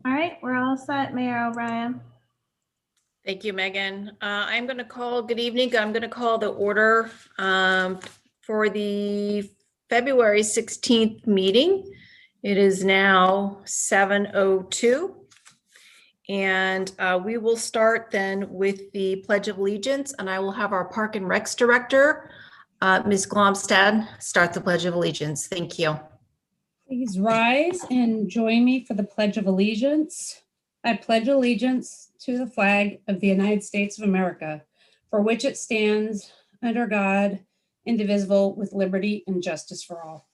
All right, we're all set, Mayor O'Brien. Thank you, Megan. I'm going to call, good evening. I'm going to call the order for the February 16th meeting. It is now 7:02. And we will start then with the Pledge of Allegiance, and I will have our Park and Recs Director, Ms. Glomstad, start the Pledge of Allegiance. Thank you. Please rise and join me for the Pledge of Allegiance. I pledge allegiance to the flag of the United States of America, for which it stands, under God, indivisible, with liberty and justice for all.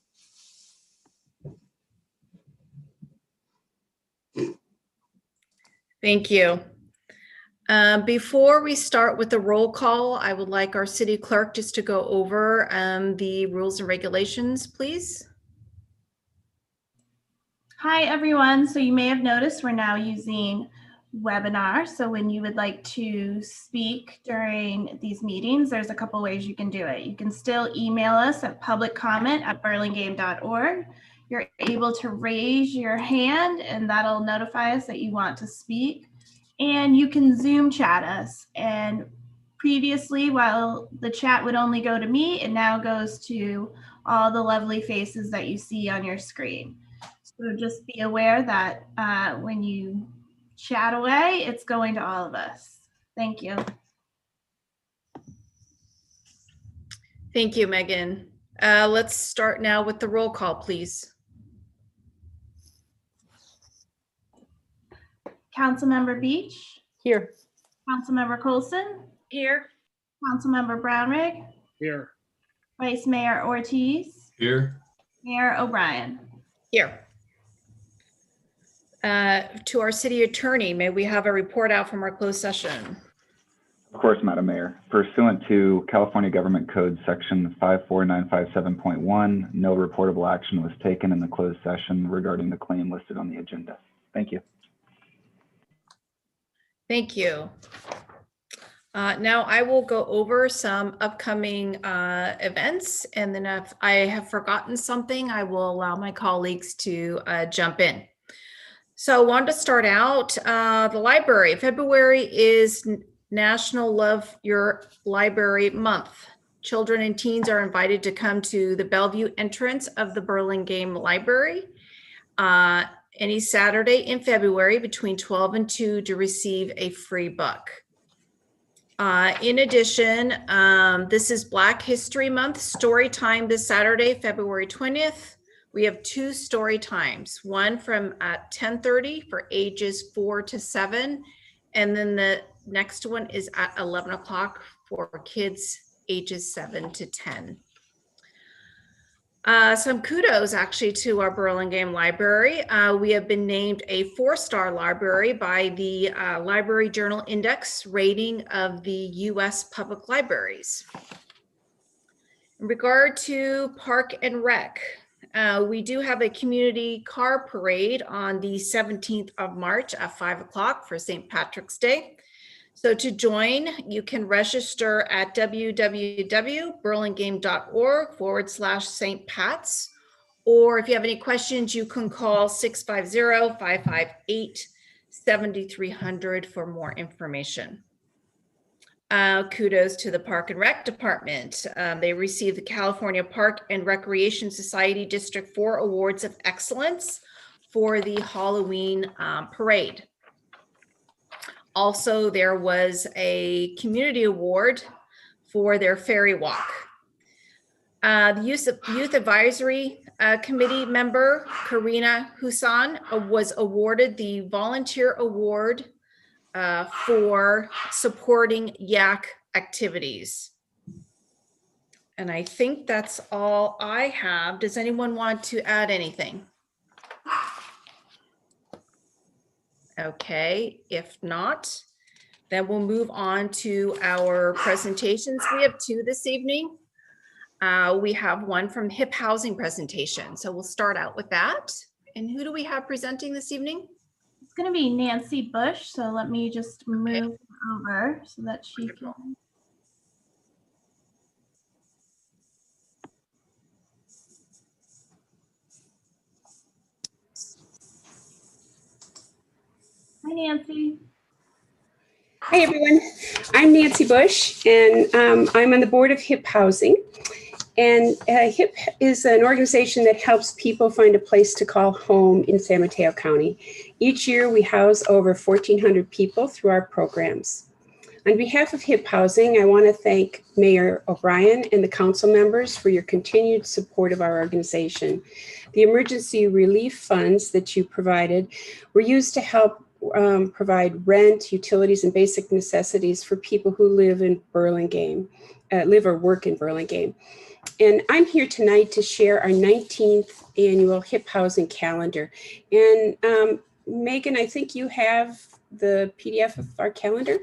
Thank you. Before we start with the roll call, I would like our city clerk just to go over the rules and regulations, please. Hi, everyone. So you may have noticed we're now using webinar. So when you would like to speak during these meetings, there's a couple ways you can do it. You can still email us at publiccomment@burlingame.org. You're able to raise your hand and that'll notify us that you want to speak. And you can Zoom chat us. And previously, while the chat would only go to me, it now goes to all the lovely faces that you see on your screen. So just be aware that when you chat away, it's going to all of us. Thank you. Thank you, Megan. Let's start now with the roll call, please. Councilmember Beach. Here. Councilmember Coulson. Here. Councilmember Brownrigg. Here. Vice Mayor Ortiz. Here. Mayor O'Brien. Here. To our city attorney, may we have a report out from our closed session? Of course, Madam Mayor. Pursuant to California Government Code Section 54957.1, no reportable action was taken in the closed session regarding the claim listed on the agenda. Thank you. Thank you. Now I will go over some upcoming events, and then if I have forgotten something, I will allow my colleagues to jump in. So I wanted to start out the library. February is National Love Your Library Month. Children and teens are invited to come to the Bellevue entrance of the Burlingame Library any Saturday in February between 12 and 2 to receive a free book. In addition, this is Black History Month story time this Saturday, February 20th. We have two story times, one from at 10:30 for ages 4 to 7, and then the next one is at 11 o'clock for kids ages 7 to 10. Some kudos actually to our Burlingame Library. We have been named a 4-star library by the Library Journal Index rating of the U.S. public libraries. In regard to Park and Rec, we do have a community car parade on the 17th of March at 5 o'clock for St. Patrick's Day. So to join, you can register at www.burlingame.org/St. Pat's. Or if you have any questions, you can call 650-558-7300 for more information. Kudos to the Park and Rec Department. They received the California Park and Recreation Society District 4 Awards of Excellence for the Halloween parade. Also, there was a community award for their ferry walk. The Youth Advisory Committee member, Karina Husan, was awarded the Volunteer Award for supporting YAC activities. And I think that's all I have. Does anyone want to add anything? Okay, if not, then we'll move on to our presentations. We have two this evening. We have one from HIP Housing presentation. So we'll start out with that. And who do we have presenting this evening? It's going to be Nancy Bush. So let me just move over so that she can. Hi, Nancy. Hi, everyone. I'm Nancy Bush, and I'm on the board of HIP Housing. And HIP is an organization that helps people find a place to call home in San Mateo County. Each year, we house over 1,400 people through our programs. On behalf of HIP Housing, I want to thank Mayor O'Brien and the council members for your continued support of our organization. The emergency relief funds that you provided were used to help provide rent, utilities, and basic necessities for people who live in Burlingame, live or work in Burlingame. And I'm here tonight to share our 19th annual HIP Housing calendar. And Megan, I think you have the PDF of our calendar.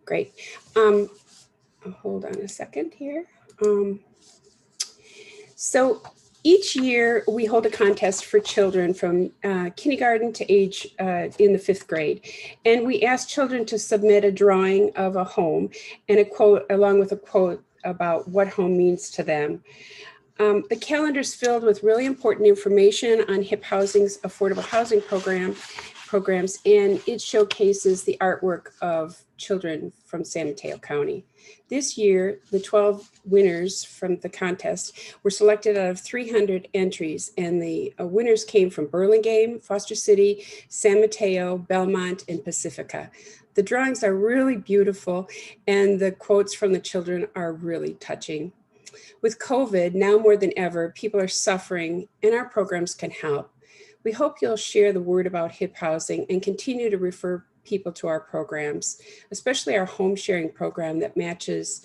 Great. Hold on a second here. So each year we hold a contest for children from kindergarten to age in the 5th grade. And we ask children to submit a drawing of a home and a quote, along with a quote about what home means to them. The calendar is filled with really important information on HIP Housing's affordable housing programs, and it showcases the artwork of children from San Mateo County. This year, the 12 winners from the contest were selected out of 300 entries, and the winners came from Burlingame, Foster City, San Mateo, Belmont, and Pacifica. The drawings are really beautiful, and the quotes from the children are really touching. With COVID, now more than ever, people are suffering, and our programs can help. We hope you'll share the word about HIP Housing and continue to refer people to our programs, especially our home sharing program that matches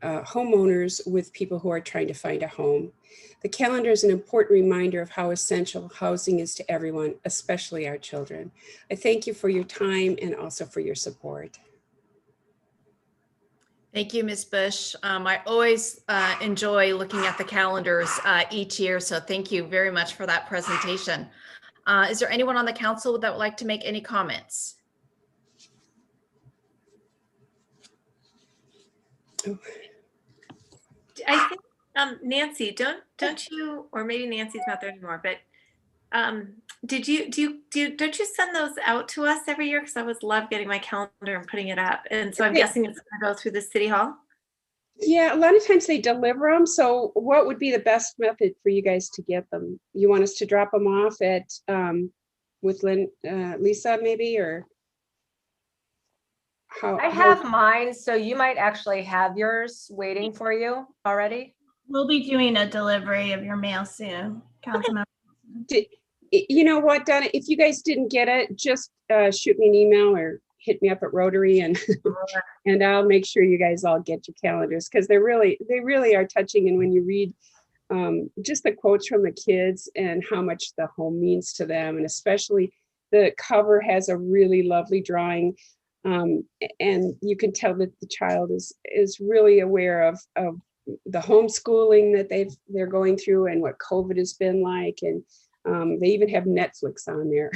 homeowners with people who are trying to find a home. The calendar is an important reminder of how essential housing is to everyone, especially our children. I thank you for your time and also for your support. Thank you, Ms. Bush. I always enjoy looking at the calendars each year, so thank you very much for that presentation. Is there anyone on the council that would like to make any comments? I think Nancy, don't you, or maybe Nancy's not there anymore, but don't you send those out to us every year? Because I always love getting my calendar and putting it up. And so I'm guessing it's going to go through the city hall. Yeah, a lot of times they deliver them. So what would be the best method for you guys to get them? You want us to drop them off at with Lisa maybe, or how? I have mine, so you might actually have yours waiting for you already. We'll be doing a delivery of your mail soon, Councilmember. You know what, Donna, if you guys didn't get it, just shoot me an email or hit me up at Rotary, and and I'll make sure you guys all get your calendars, because they really are touching. And when you read just the quotes from the kids and how much the home means to them, and especially the cover has a really lovely drawing, and you can tell that the child is really aware of the homeschooling that they're going through and what COVID has been like, and they even have Netflix on there.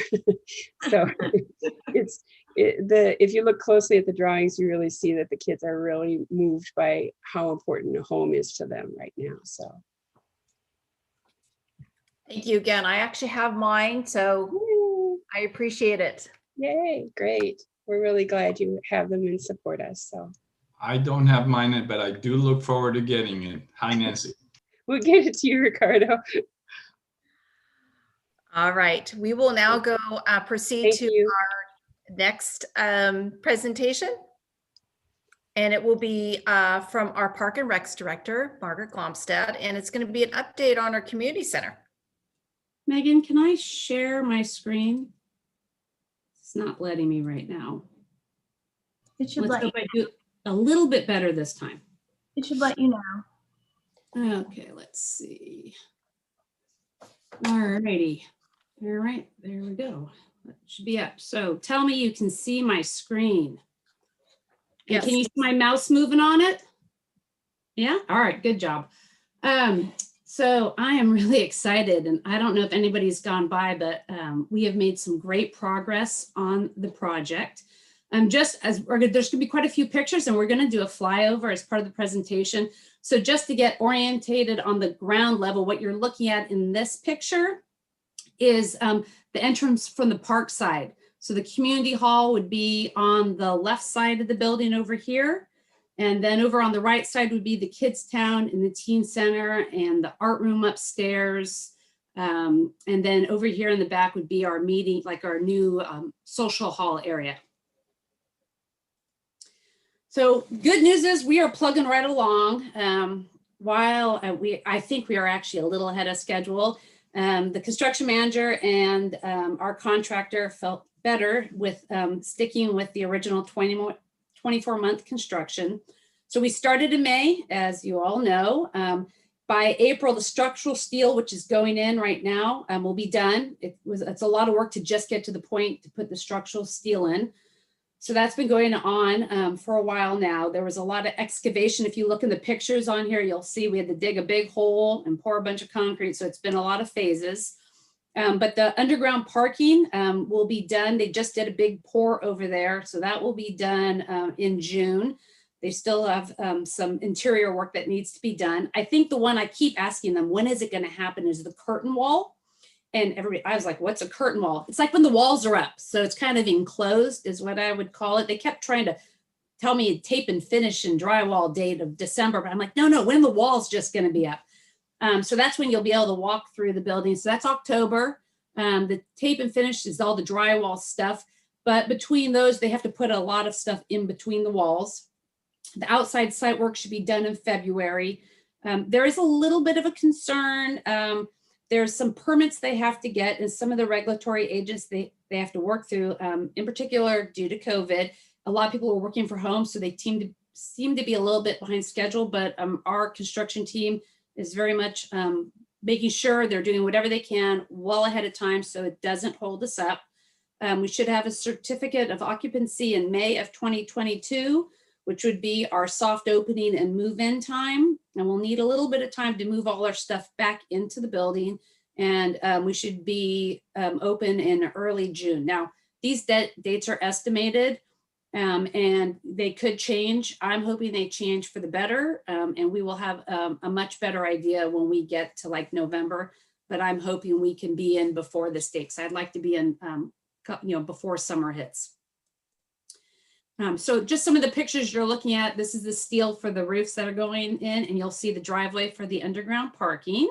So if you look closely at the drawings, you really see that the kids are really moved by how important a home is to them right now. So Thank you again. I actually have mine, so I appreciate it. yay, great. We're really glad you have them and support us. So I don't have mine, but I do look forward to getting it. Hi, Nancy. we'll get it to you, Ricardo. All right, we will now go proceed Thank to you. our next presentation. And it will be from our Park and Recs Director, Margaret Glomstad, and it's going to be an update on our community center. Megan, can I share my screen? It's not letting me right now. It should Let's let hope you, I do a little bit better this time. it should let you know. Okay, let's see. All righty. All right, there we go. That should be up. So tell me you can see my screen. And Yes. can you see my mouse moving on it? Yeah, all right, good job. So I am really excited, and I don't know if anybody's gone by, but we have made some great progress on the project. Just as there's gonna be quite a few pictures, and we're gonna do a flyover as part of the presentation. So just to get orientated on the ground level, what you're looking at in this picture is the entrance from the park side. So the community hall would be on the left side of the building over here. And then over on the right side would be the Kids Town and the Teen Center and the art room upstairs. And then over here in the back would be our meeting, like our new social hall area. So good news is we are plugging right along. While I think we are actually a little ahead of schedule. The construction manager and our contractor felt better with sticking with the original 24-month construction. So we started in May, as you all know. By April, the structural steel, which is going in right now, will be done. It's a lot of work to just get to the point to put the structural steel in. So that's been going on for a while now. There was a lot of excavation. If you look in the pictures on here, you'll see we had to dig a big hole and pour a bunch of concrete. So it's been a lot of phases. But the underground parking will be done. They just did a big pour over there. So that will be done in June. They still have some interior work that needs to be done. I think the one I keep asking them, when is it going to happen, is the curtain wall. And everybody, I was like, what's a curtain wall? It's like when the walls are up. So it's kind of enclosed is what I would call it. They kept trying to tell me tape and finish and drywall date of December, but I'm like, no, when the wall's just going to be up. So that's when you'll be able to walk through the building. So that's October. The tape and finish is all the drywall stuff. But between those, they have to put a lot of stuff in between the walls. The outside site work should be done in February. There is a little bit of a concern. There's some permits they have to get, and some of the regulatory agents they have to work through, in particular due to COVID. A lot of people are working from home, so they seem to be a little bit behind schedule, but our construction team is very much making sure they're doing whatever they can well ahead of time so it doesn't hold us up. We should have a certificate of occupancy in May of 2022, which would be our soft opening and move-in time. And we'll need a little bit of time to move all our stuff back into the building. And we should be open in early June. Now, these dates are estimated and they could change. I'm hoping they change for the better. And we will have a much better idea when we get to like November, but I'm hoping we can be in before this date. So I'd like to be in, before summer hits. So just some of the pictures you're looking at, this is the steel for the roofs that are going in, and you'll see the driveway for the underground parking.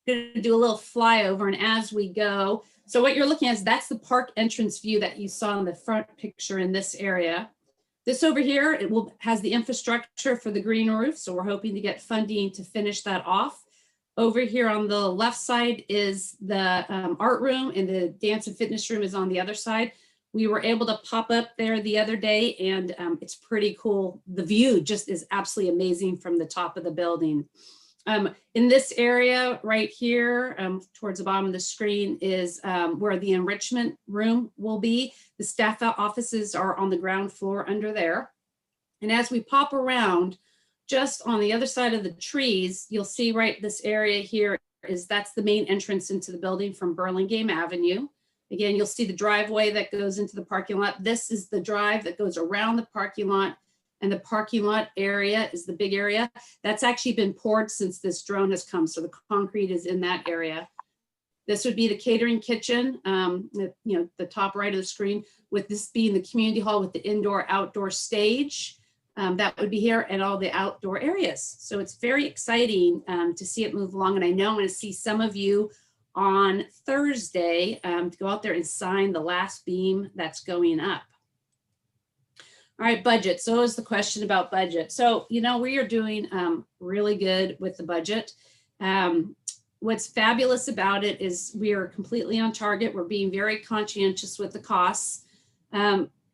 Going to do a little flyover, and as we go, so what you're looking at is that's the park entrance view that you saw in the front picture in this area. This over here, has the infrastructure for the green roof, so we're hoping to get funding to finish that off. Over here on the left side is the art room, and the dance and fitness room is on the other side. We were able to pop up there the other day, and it's pretty cool. The view just is absolutely amazing from the top of the building. In this area right here, towards the bottom of the screen is where the enrichment room will be. The staff offices are on the ground floor under there. And as we pop around, just on the other side of the trees, you'll see right this area here that's the main entrance into the building from Burlingame Avenue. Again, you'll see the driveway that goes into the parking lot. This is the drive that goes around the parking lot, and the parking lot area is the big area. That's actually been poured since this drone has come, so the concrete is in that area. This would be the catering kitchen, the top right of the screen, with this being the community hall with the indoor-outdoor stage. That would be here, and all the outdoor areas. So it's very exciting to see it move along, and I know I'm going to see some of you on Thursday to go out there and sign the last beam that's going up. All right, budget. So is the question about budget. So, we are doing really good with the budget. What's fabulous about it is we are completely on target. We're being very conscientious with the costs.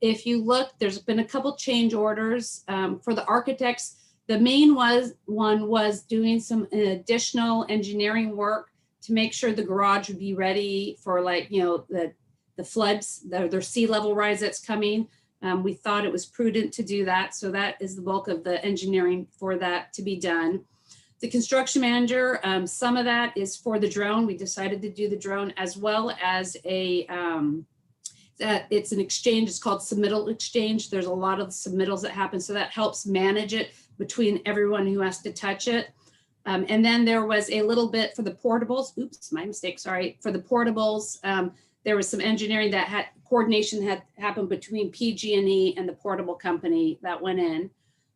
If you look, there's been a couple change orders for the architects. The main one was doing some additional engineering work to make sure the garage would be ready for the floods, their sea level rise that's coming. We thought it was prudent to do that. So that is the bulk of the engineering for that to be done. The construction manager, some of that is for the drone. We decided to do the drone as well as it's an exchange. It's called submittal exchange. There's a lot of submittals that happen. So that helps manage it between everyone who has to touch it. And then there was a little bit for the portables. Oops, my mistake, sorry. For the portables, there was some engineering that had coordination had happened between PG&E and the portable company that went in.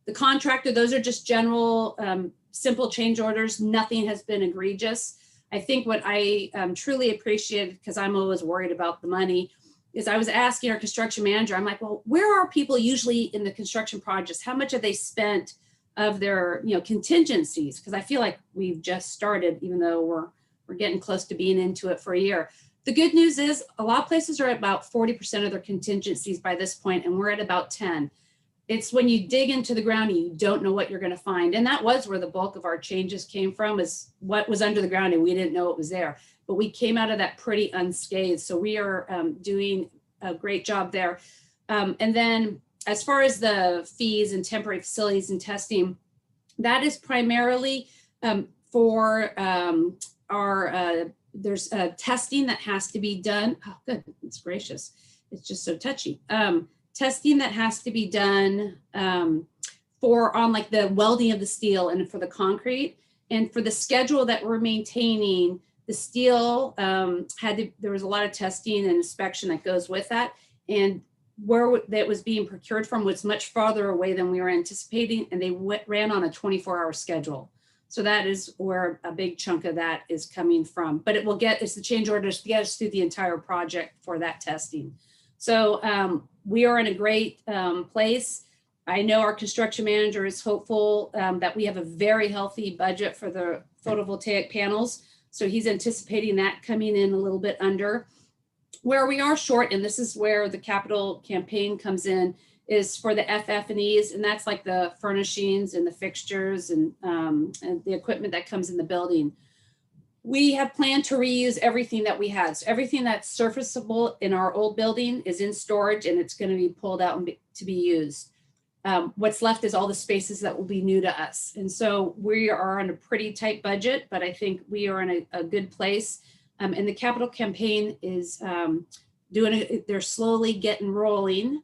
The contractor, those are just general, simple change orders. Nothing has been egregious. I think what I truly appreciated, because I'm always worried about the money, is I was asking our construction manager, I'm like, well, where are people usually in the construction projects? How much have they spent of their, contingencies? Because I feel like we've just started, even though we're getting close to being into it for a year. The good news is a lot of places are at about 40% of their contingencies by this point, and we're at about 10. It's when you dig into the ground and you don't know what you're going to find. And that was where the bulk of our changes came from, is what was under the ground and we didn't know it was there. But we came out of that pretty unscathed. So we are doing a great job there. And then as far as the fees and temporary facilities and testing, that is primarily for our, there's testing that has to be done. Oh, goodness gracious. It's just so touchy. Testing that has to be done for on like the welding of the steel and for the concrete. And for the schedule that we're maintaining, the steel there was a lot of testing and inspection that goes with that. And where that was being procured from was much farther away than we were anticipating. And they ran on a 24-hour schedule. So that is where a big chunk of that is coming from. But it's the change orders to get us through the entire project for that testing. So we are in a great place. I know our construction manager is hopeful that we have a very healthy budget for the photovoltaic panels. So he's anticipating that coming in a little bit under. Where we are short, and this is where the capital campaign comes in, is for the FF&Es, and that's like the furnishings and the fixtures and the equipment that comes in the building. We have planned to reuse everything that we had. So everything that's surfaceable in our old building is in storage and it's going to be pulled out and to be used. What's left is all the spaces that will be new to us. And so we are on a pretty tight budget, but I think we are in a good place. And the capital campaign is they're slowly getting rolling.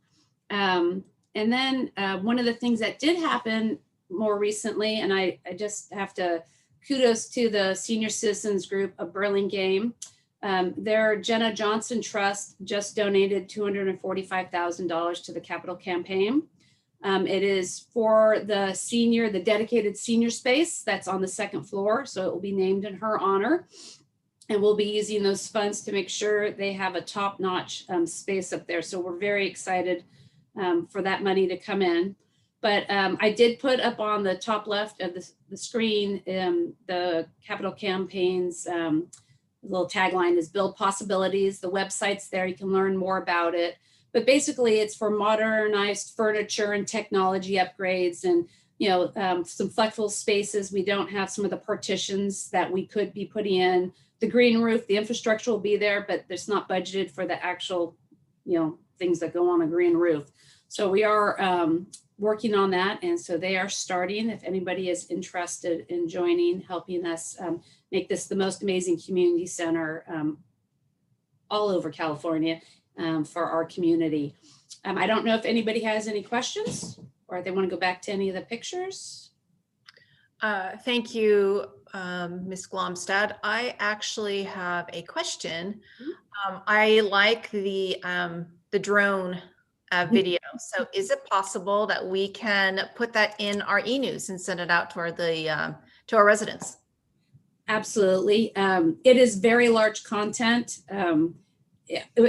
And then one of the things that did happen more recently, and I just have to kudos to the Senior Citizens Group of Burlingame. Their Jenna Johnson Trust just donated $245,000 to the capital campaign. It is for the dedicated senior space that's on the second floor. So it will be named in her honor. And we'll be using those funds to make sure they have a top-notch space up there. So we're very excited for that money to come in. But I did put up on the top left of the screen the capital campaign's little tagline is "Build Possibilities." The website's there. You can learn more about it. But basically, it's for modernized furniture and technology upgrades and some flexible spaces. We don't have some of the partitions that we could be putting in. The green roof, the infrastructure will be there, but it's not budgeted for the actual things that go on a green roof. So we are working on that. And so they are starting. If anybody is interested in joining, helping us make this the most amazing community center all over California for our community. I don't know if anybody has any questions or if they want to go back to any of the pictures. Thank you, Ms. Glomstad. I actually have a question. I like the drone video. So is it possible that we can put that in our e-news and send it out to our residents? Absolutely. It is very large content.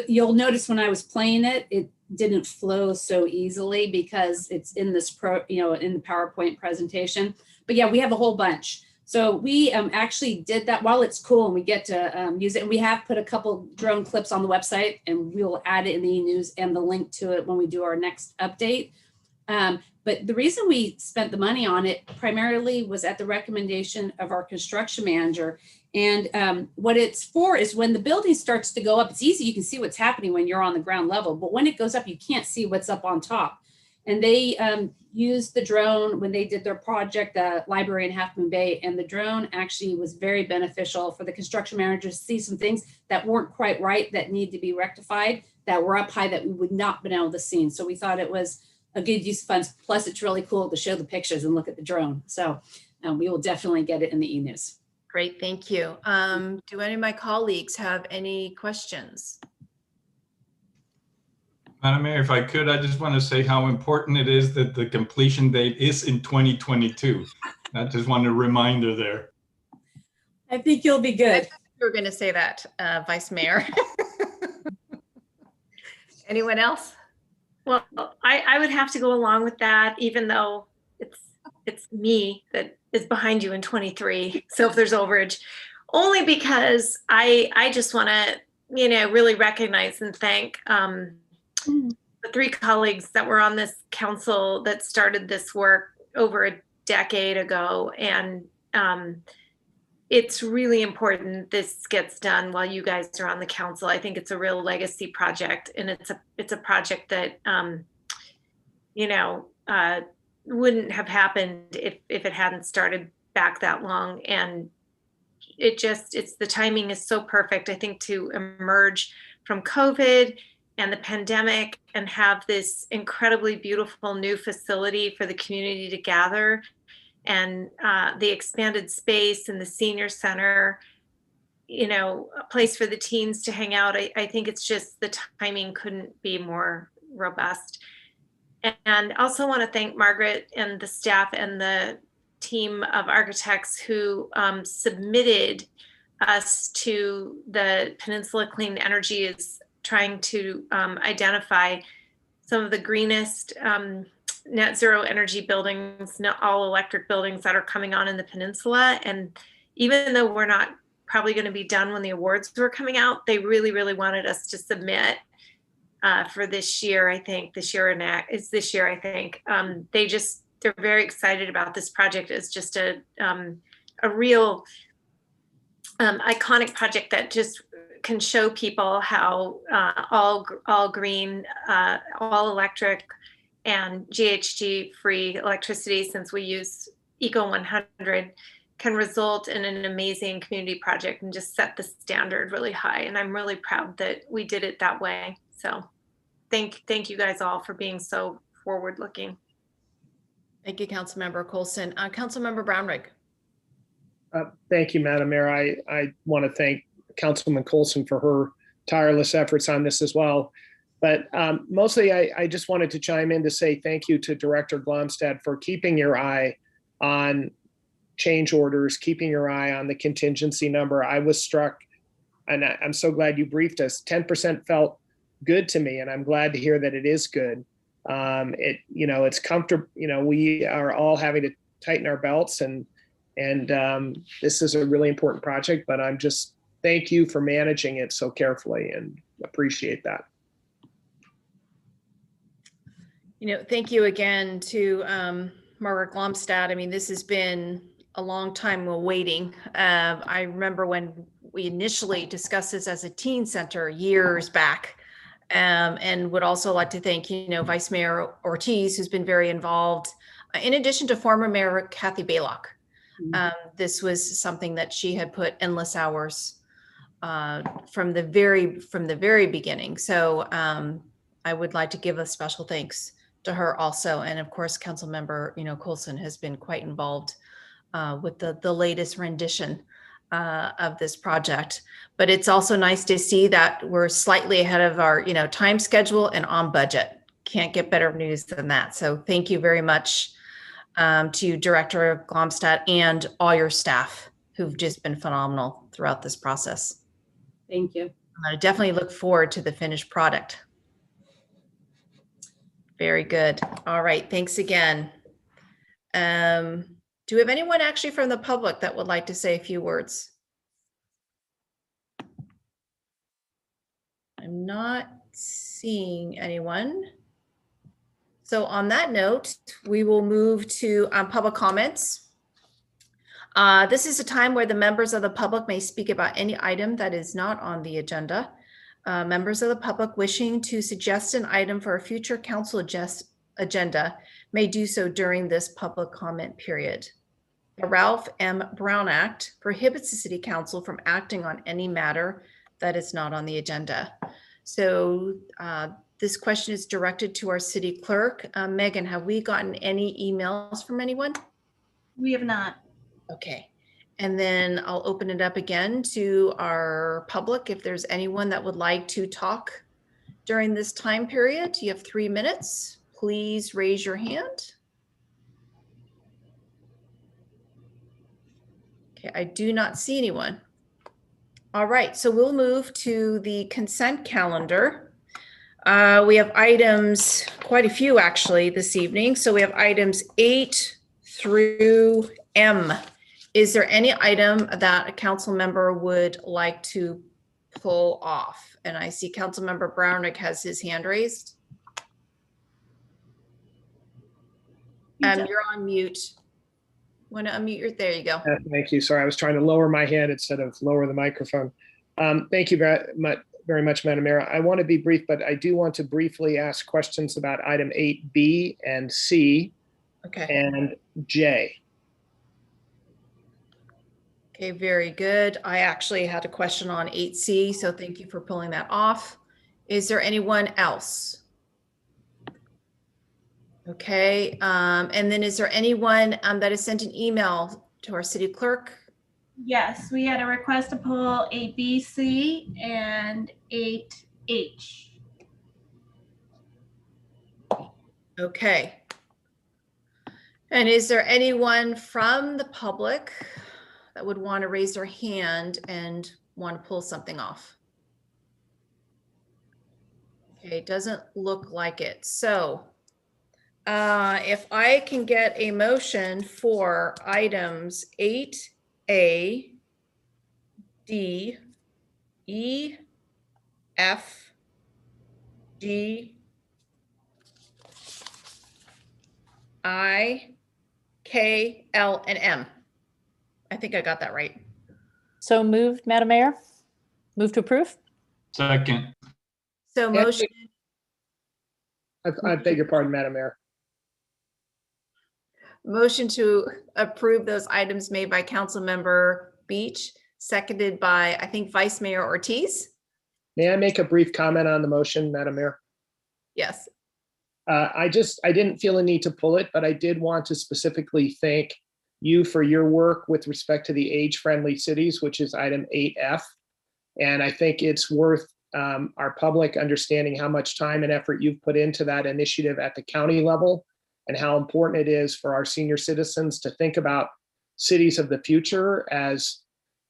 You'll notice when I was playing it, it didn't flow so easily because it's in this in the PowerPoint presentation. But yeah, we have a whole bunch. So we actually did that. While it's cool and we get to use it, and we have put a couple drone clips on the website, and we'll add it in the e-news and the link to it when we do our next update. But the reason we spent the money on it primarily was at the recommendation of our construction manager. And what it's for is when the building starts to go up, it's easy. You can see what's happening when you're on the ground level. But when it goes up, you can't see what's up on top. And they used the drone when they did their project, the library in Half Moon Bay. And the drone actually was very beneficial for the construction manager to see some things that weren't quite right, that need to be rectified, that were up high that we would not been able to see. So we thought it was a good use of funds. Plus, it's really cool to show the pictures and look at the drone. So we will definitely get it in the e-news. Great, thank you. Do any of my colleagues have any questions? Madam Mayor, if I could, I just want to say how important it is that the completion date is in 2022. I just want a reminder there. I think you'll be good. You were going to say that, Vice Mayor. Anyone else? Well, I would have to go along with that, even though it's me that is behind you in 23. So if there's overage, only because I just want to, really recognize and thank the 3 colleagues that were on this council that started this work over a decade ago. And it's really important this gets done while you guys are on the council. I think it's a real legacy project, and it's a project that wouldn't have happened if it hadn't started back that long. And it's the timing is so perfect, I think, to emerge from COVID and the pandemic and have this incredibly beautiful new facility for the community to gather, and the expanded space and the senior center, a place for the teens to hang out. I think it's just the timing couldn't be more robust. And also want to thank Margaret and the staff and the team of architects who submitted us to the Peninsula Clean Energy is trying to identify some of the greenest net zero energy buildings, all electric buildings that are coming on in the peninsula. And even though we're not probably going to be done when the awards were coming out, they really, really wanted us to submit for this year. I think this year I think they're very excited about this project. It's just a real iconic project that just can show people how all green, all electric, and GHG free electricity, since we use Eco 100, can result in an amazing community project and just set the standard really high. And I'm really proud that we did it that way. So thank you guys all for being so forward looking. Thank you, Councilmember Coulson. Councilmember Brownrigg. Thank you, Madam Mayor. I want to thank Councilwoman Coulson for her tireless efforts on this as well. But mostly, I just wanted to chime in to say thank you to Director Glomstad for keeping your eye on change orders, keeping your eye on the contingency number. I was struck, and I'm so glad you briefed us. 10% felt good to me, and I'm glad to hear that it is good. It's comfortable. We are all having to tighten our belts, and this is a really important project. But I'm just thank you for managing it so carefully, and appreciate that. Thank you again to Margaret Glomstad. I mean, this has been a long time waiting. I remember when we initially discussed this as a teen center years back, and would also like to thank, Vice Mayor Ortiz, who's been very involved, in addition to former Mayor Kathy Baylock. This was something that she had put endless hours from the very beginning. So I would like to give a special thanks to her also. And of course, Councilmember, Coulson has been quite involved with the latest rendition of this project. But it's also nice to see that we're slightly ahead of our, time schedule and on budget. Can't get better news than that. So thank you very much to Director Glomstad and all your staff who've just been phenomenal throughout this process. Thank you. I definitely look forward to the finished product. Very good. All right. Thanks again. Do we have anyone actually from the public that would like to say a few words? I'm not seeing anyone. So on that note, we will move to public comments. This is a time where the members of the public may speak about any item that is not on the agenda. Members of the public wishing to suggest an item for a future council agenda may do so during this public comment period. The Ralph M. Brown Act prohibits the City Council from acting on any matter that is not on the agenda. So this question is directed to our city clerk. Megan, have we gotten any emails from anyone? We have not. Okay. And then I'll open it up again to our public. If there's anyone that would like to talk during this time period, you have 3 minutes. Please raise your hand. Okay, I do not see anyone. All right, so we'll move to the consent calendar. We have items, quite a few actually this evening. So we have items 8 through M. Is there any item that a council member would like to pull off? And I see Councilmember Brownrick has his hand raised. You're on mute. Want to unmute there you go. Thank you. Sorry, I was trying to lower my hand instead of lower the microphone. Thank you very much, Madam Mayor. I want to be brief, but I do want to briefly ask questions about item 8B and C and J. Okay, very good. I actually had a question on 8C, so thank you for pulling that off. Is there anyone else? Okay, and then is there anyone that has sent an email to our city clerk? Yes, we had a request to pull 8B, and 8H. Okay. And is there anyone from the public that would want to raise their hand and want to pull something off? Okay, doesn't look like it. So if I can get a motion for items 8A, D, E, F, G, I, K, L, and M. I think I got that right. So moved, Madam Mayor. Move to approve. Second. So motion. I beg your pardon, Madam Mayor. Motion to approve those items made by Councilmember Beach, seconded by, I think, Vice Mayor Ortiz. May I make a brief comment on the motion, Madam Mayor? Yes. I didn't feel a need to pull it, but I did want to specifically thank you for your work with respect to the age-friendly cities, which is item 8F. And I think it's worth our public understanding how much time and effort you've put into that initiative at the county level, and how important it is for our senior citizens to think about cities of the future as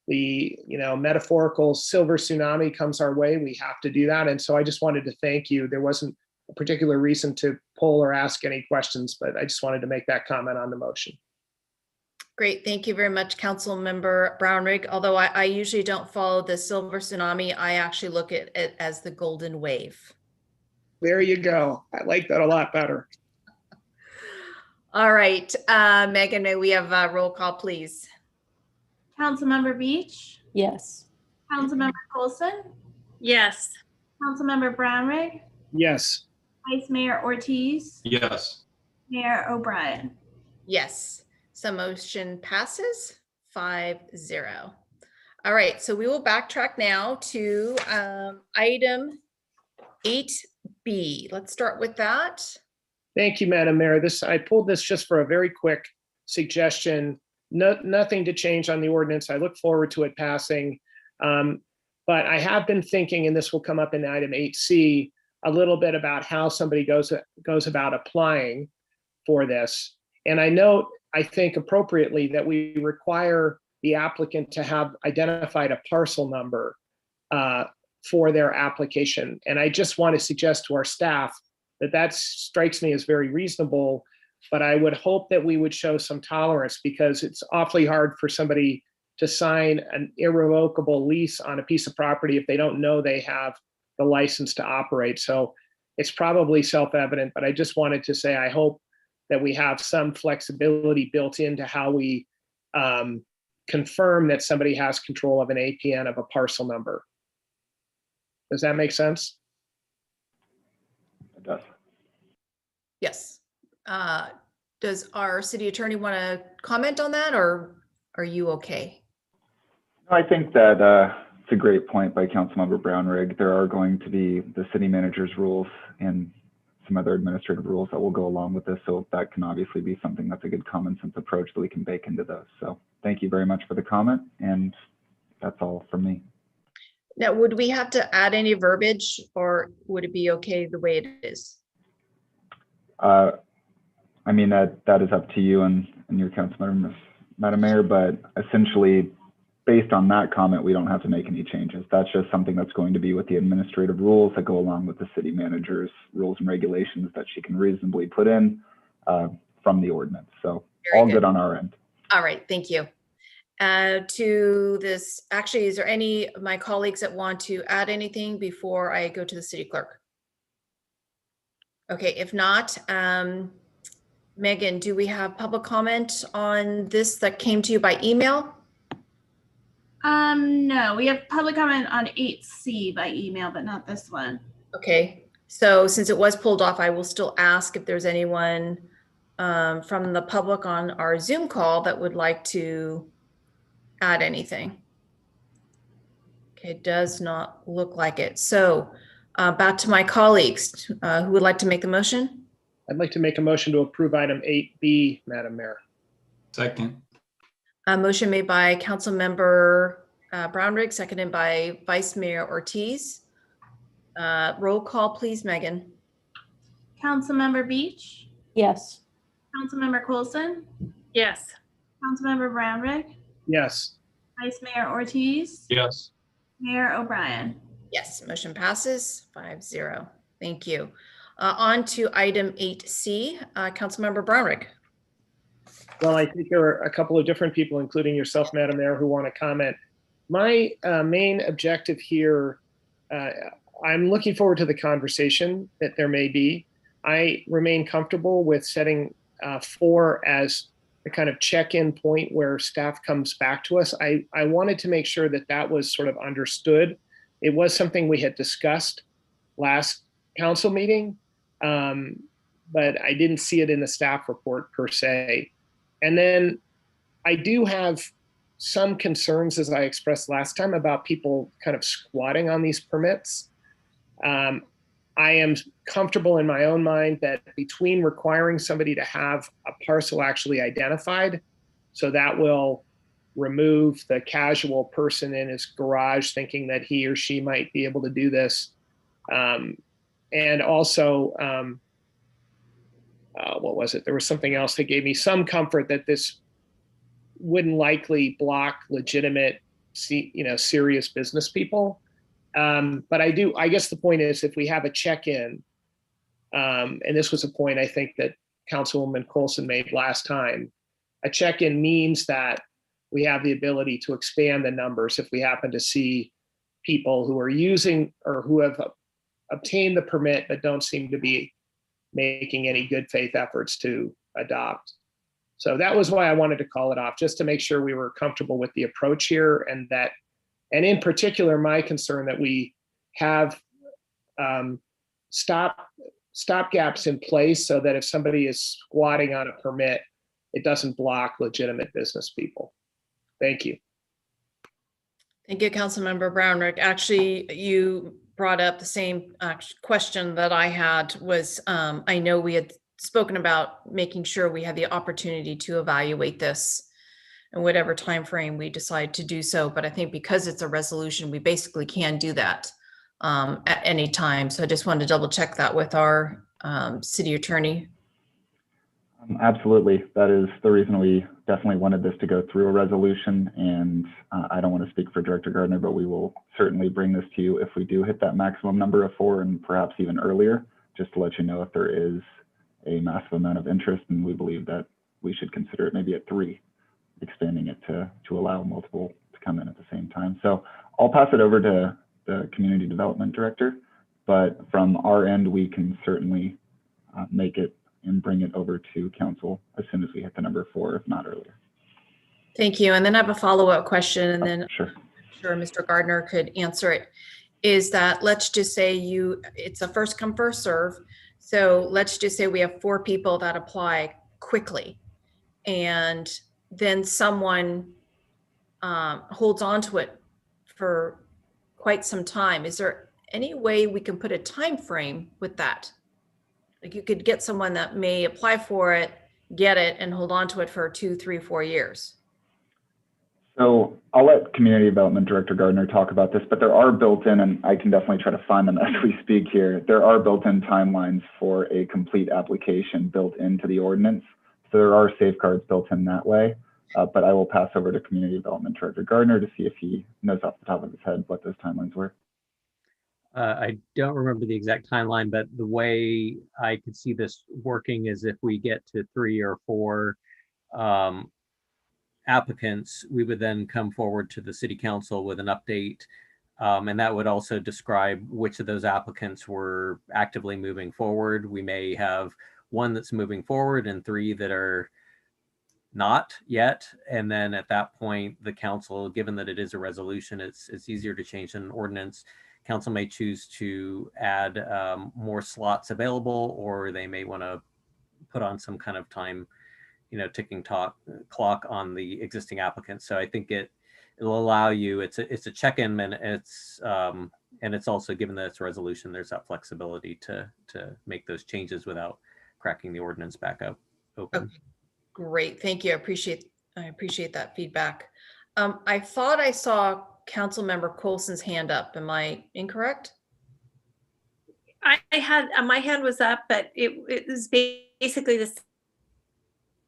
the metaphorical silver tsunami comes our way. We have to do that. And so I just wanted to thank you. There wasn't a particular reason to poll or ask any questions, but I just wanted to make that comment on the motion. Great. Thank you very much, Councilmember Brownrigg. Although I usually don't follow the silver tsunami, I actually look at it as the golden wave. There you go. I like that a lot better. All right, Megan, may we have a roll call, please? Councilmember Beach, Yes. Councilmember Coulson, Yes. Councilmember Brownrigg, Yes. Vice Mayor Ortiz, Yes. Mayor O'Brien. Yes. So motion passes 5-0. All right, so we will backtrack now to item 8B. Let's start with that. Thank you, Madam Mayor. I pulled this just for a very quick suggestion. Nothing to change on the ordinance. I look forward to it passing. But I have been thinking, and this will come up in item 8C, a little bit about how somebody goes about applying for this. And I think appropriately that we require the applicant to have identified a parcel number for their application. And I just want to suggest to our staff that strikes me as very reasonable, but I would hope that we would show some tolerance, because it's awfully hard for somebody to sign an irrevocable lease on a piece of property if they don't know they have the license to operate. So it's probably self-evident, but I just wanted to say, I hope that we have some flexibility built into how we confirm that somebody has control of an APN of a parcel number. Does that make sense? It does. Yes. Does our city attorney want to comment on that, or are you okay? I think that it's a great point by Councilmember Brownrigg. There are going to be the city manager's rules in some other administrative rules that will go along with this. So that can obviously be something that's a good common sense approach that we can bake into those. So thank you very much for the comment, and that's all from me. Now, would we have to add any verbiage, or would it be okay the way it is? I mean, that is up to you and your council member, Madam Mayor, but essentially, based on that comment, we don't have to make any changes. That's just something that's going to be with the administrative rules that go along with the city manager's rules and regulations that she can reasonably put in from the ordinance. So Very all good on our end. All right, thank you. To this, actually, is there any of my colleagues that want to add anything before I go to the city clerk? Okay, if not, Megan, do we have public comment on this that came to you by email? No, we have public comment on 8C by email, but not this one. Okay, so since it was pulled off, I will still ask if there's anyone from the public on our Zoom call that would like to add anything. Okay, does not look like it. So back to my colleagues who would like to make the motion. I'd like to make a motion to approve item 8B, Madam Mayor. Second. A motion made by Council Member Brownrigg, seconded by Vice Mayor Ortiz. Roll call, please, Megan. Councilmember Beach, Yes. Councilmember Coulson, Yes. Councilmember Brownrigg, Yes. Vice Mayor Ortiz, Yes. Mayor O'Brien. Yes, motion passes 5-0. Thank you. On to item 8C, Councilmember Brownrigg. Well, I think there are a couple of different people, including yourself, Madam Mayor, who want to comment. My main objective here, I'm looking forward to the conversation that there may be. I remain comfortable with setting 4 as the kind of check-in point where staff comes back to us. I wanted to make sure that that was sort of understood. It was something we had discussed last council meeting, but I didn't see it in the staff report per se. And then I do have some concerns, as I expressed last time, about people kind of squatting on these permits. I am comfortable in my own mind that between requiring somebody to have a parcel actually identified, so that will remove the casual person in his garage thinking that he or she might be able to do this. And also, what was it? There was something else that gave me some comfort that this wouldn't likely block legitimate, serious business people. But I guess the point is, if we have a check-in, and this was a point I think that Councilwoman Coulson made last time, a check-in means that we have the ability to expand the numbers if we happen to see people who are using or who have obtained the permit but don't seem to be making any good faith efforts to adopt. So that was why I wanted to call it off, just to make sure we were comfortable with the approach here, and in particular, my concern that we have stop gaps in place so that if somebody is squatting on a permit, it doesn't block legitimate business people. Thank you. Thank you, Councilmember Brownrigg. Actually, you brought up the same question that I had. Was I know we had spoken about making sure we had the opportunity to evaluate this in whatever time frame we decide to do so. But I think because it's a resolution, we basically can do that at any time. So I just wanted to double check that with our city attorney. Absolutely. That is the reason we definitely wanted this to go through a resolution. And I don't want to speak for Director Gardner, but we will certainly bring this to you if we do hit that maximum number of 4 and perhaps even earlier, just to let you know if there is a massive amount of interest, and we believe that we should consider it maybe at 3, expanding it to allow multiple to come in at the same time. So I'll pass it over to the Community Development Director, but from our end, we can certainly make it and bring it over to council as soon as we hit the number 4, if not earlier. Thank you. And then I have a follow-up question, and then Sure. I'm sure Mr. Gardner could answer it. Is that, let's just say it's a first come, first serve. So let's just say we have 4 people that apply quickly, and then someone holds on to it for quite some time. Is there any way we can put a time frame with that? Like you could get someone that may apply for it, get it, and hold on to it for 2, 3, 4 years. So I'll let Community Development Director Gardner talk about this, but there are built-in, and I can definitely try to find them as we speak here, there are built-in timelines for a complete application built into the ordinance. So there are safeguards built in that way, but I will pass over to Community Development Director Gardner to see if he knows off the top of his head what those timelines were. I don't remember the exact timeline, but the way I could see this working is if we get to 3 or 4 applicants, we would then come forward to the city council with an update. And that would also describe which of those applicants were actively moving forward. We may have 1 that's moving forward and 3 that are not yet. And then at that point, the council, given that it is a resolution, it's easier to change an ordinance. Council may choose to add more slots available, or they may want to put on some kind of time, ticking clock on the existing applicants. So I think it'll allow you. It's a check-in, and it's also, given that it's a resolution, there's that flexibility to make those changes without cracking the ordinance back up open. Okay. Great, thank you. I appreciate that feedback. I thought I saw Councilmember Coulson's hand up. Am I incorrect? I had my hand was up, but it was basically the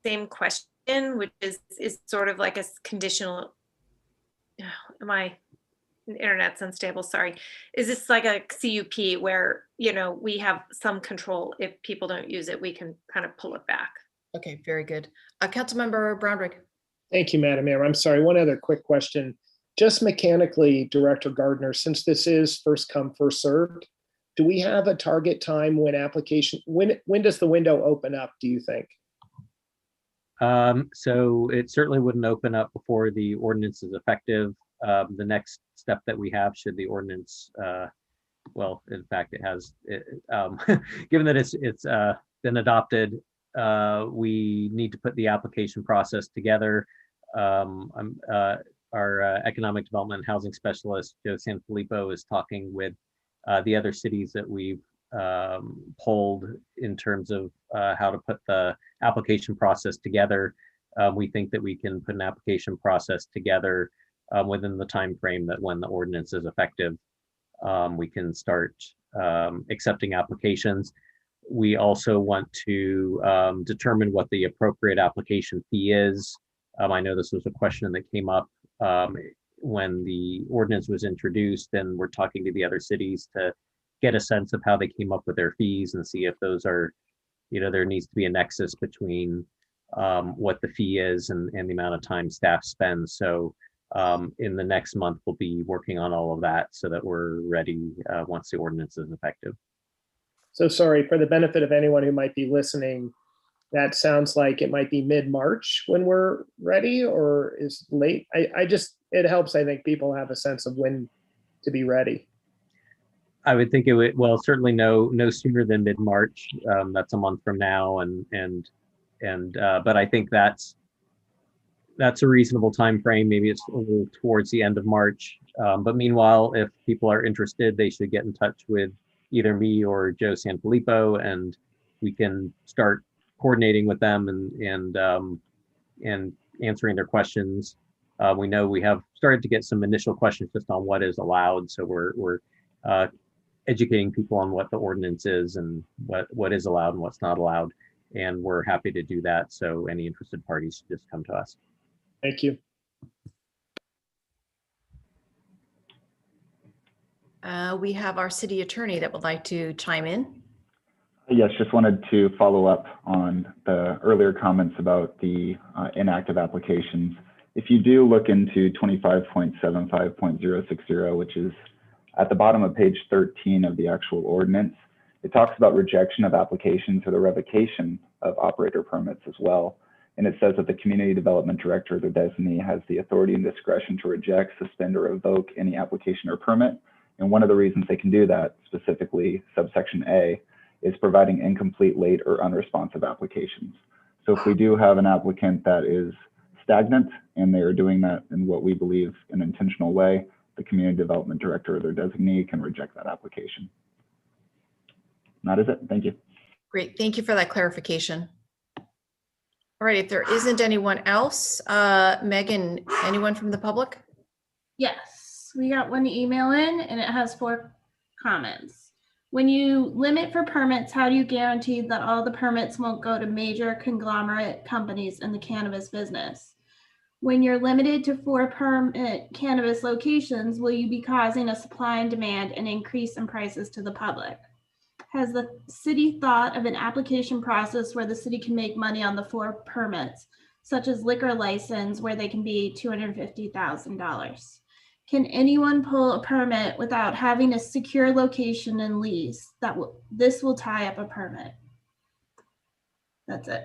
same question, which is sort of like a conditional. My internet's unstable. Sorry. Is this like a CUP where we have some control? If people don't use it, we can kind of pull it back. Okay, very good. Councilmember Brownrigg. Thank you, Madam Mayor. I'm sorry, one other quick question. Just mechanically, Director Gardner, since this is first come, first served, do we have a target time when when does the window open up, do you think? So it certainly wouldn't open up before the ordinance is effective. The next step that we have, should the ordinance, well, in fact, it has, given that it's been adopted, we need to put the application process together. Our economic development and housing specialist, Joe Sanfilippo, is talking with the other cities that we've polled in terms of how to put the application process together. We think that we can put an application process together within the time frame that when the ordinance is effective, we can start accepting applications. We also want to determine what the appropriate application fee is. I know this was a question that came up when the ordinance was introduced, and we're talking to the other cities to get a sense of how they came up with their fees and see if those are, there needs to be a nexus between what the fee is and the amount of time staff spends. So in the next month, we'll be working on all of that so that we're ready once the ordinance is effective. So sorry, for the benefit of anyone who might be listening, that sounds like it might be mid-March when we're ready, or is late. It helps, I think, people have a sense of when to be ready. I would think it would, well, certainly no sooner than mid-March. That's a month from now, but I think that's a reasonable time frame. Maybe it's a little towards the end of March. But meanwhile, if people are interested, they should get in touch with either me or Joe Sanfilippo, and we can start coordinating with them and answering their questions. We know we have started to get some initial questions just on what is allowed. So we're educating people on what the ordinance is and what is allowed and what's not allowed. And we're happy to do that. So any interested parties should just come to us. Thank you. We have our city attorney that would like to chime in. Yes, just wanted to follow up on the earlier comments about the inactive applications. If you do look into 25.75.060, which is at the bottom of page 13 of the actual ordinance, it talks about rejection of applications or the revocation of operator permits as well. And it says that the community development director or their designee has the authority and discretion to reject, suspend, or revoke any application or permit. And one of the reasons they can do that, specifically subsection A, is providing incomplete, late, or unresponsive applications. So if we do have an applicant that is stagnant and they are doing that in what we believe an intentional way, the community development director or their designee can reject that application. And that is it. Thank you. Great, thank you for that clarification. All right, if there isn't anyone else, Megan, anyone from the public? Yes, we got one email in and it has 4 comments. When you limit for permits, how do you guarantee that all the permits won't go to major conglomerate companies in the cannabis business? When you're limited to 4 permit cannabis locations, will you be causing a supply and demand and increase in prices to the public? Has the city thought of an application process where the city can make money on the 4 permits, such as liquor license, where they can be $250,000? Can anyone pull a permit without having a secure location and lease? This will tie up a permit. That's it.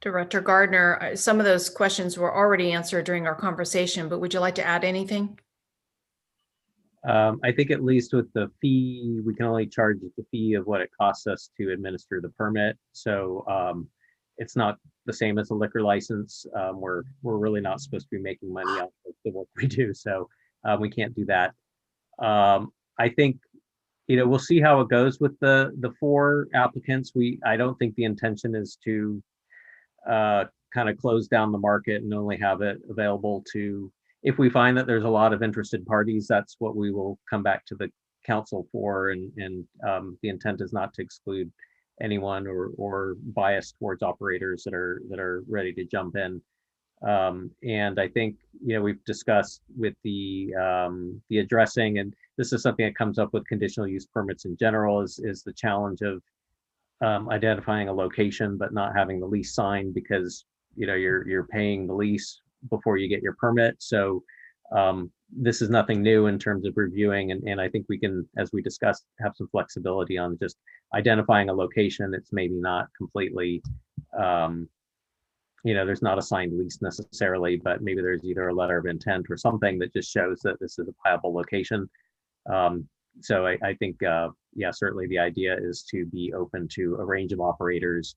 Director Gardner, some of those questions were already answered during our conversation, but would you like to add anything? I think at least with the fee, we can only charge the fee of what it costs us to administer the permit. So it's not the same as a liquor license. We're really not supposed to be making money off of the work we do. So we can't do that. I think, we'll see how it goes with the 4 applicants. I don't think the intention is to kind of close down the market and only have it available to, if we find that there's a lot of interested parties, that's what we will come back to the council for. And the intent is not to exclude anyone or bias towards operators that are ready to jump in. And I think, we've discussed with the addressing, and this is something that comes up with conditional use permits in general, is the challenge of identifying a location but not having the lease signed, because you're paying the lease before you get your permit. So this is nothing new in terms of reviewing, and I think we can, as we discussed, have some flexibility on just identifying a location. It's maybe not completely there's not a signed lease necessarily, but maybe there's either a letter of intent or something that just shows that this is a viable location. So I think, certainly the idea is to be open to a range of operators,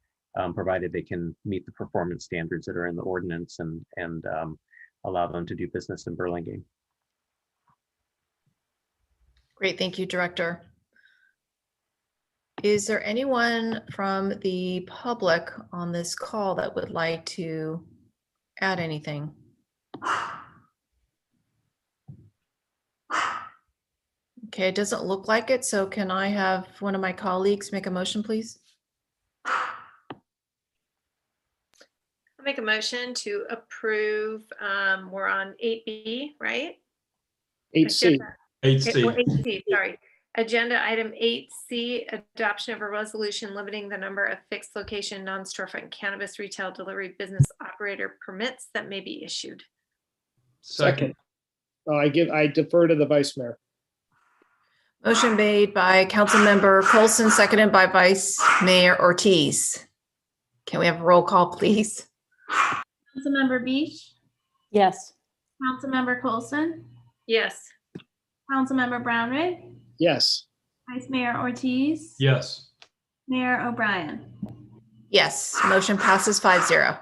provided they can meet the performance standards that are in the ordinance and allow them to do business in Burlingame. Great, thank you, Director. Is there anyone from the public on this call that would like to add anything? Okay, it doesn't look like it, so can I have one of my colleagues make a motion, please? I'll make a motion to approve, we're on 8B, right? 8C. 8C. Sorry. Agenda item 8C, adoption of a resolution limiting the number of fixed location non-storefront cannabis retail delivery business operator permits that may be issued. Second. I defer to the Vice Mayor. Motion made by Councilmember Colson, seconded by Vice Mayor Ortiz. Can we have a roll call, please? Councilmember Beach, Yes. Councilmember Colson, Yes. Councilmember Brownrigg, Yes. Vice Mayor Ortiz, Yes. Mayor O'Brien. Yes, motion passes 5-0.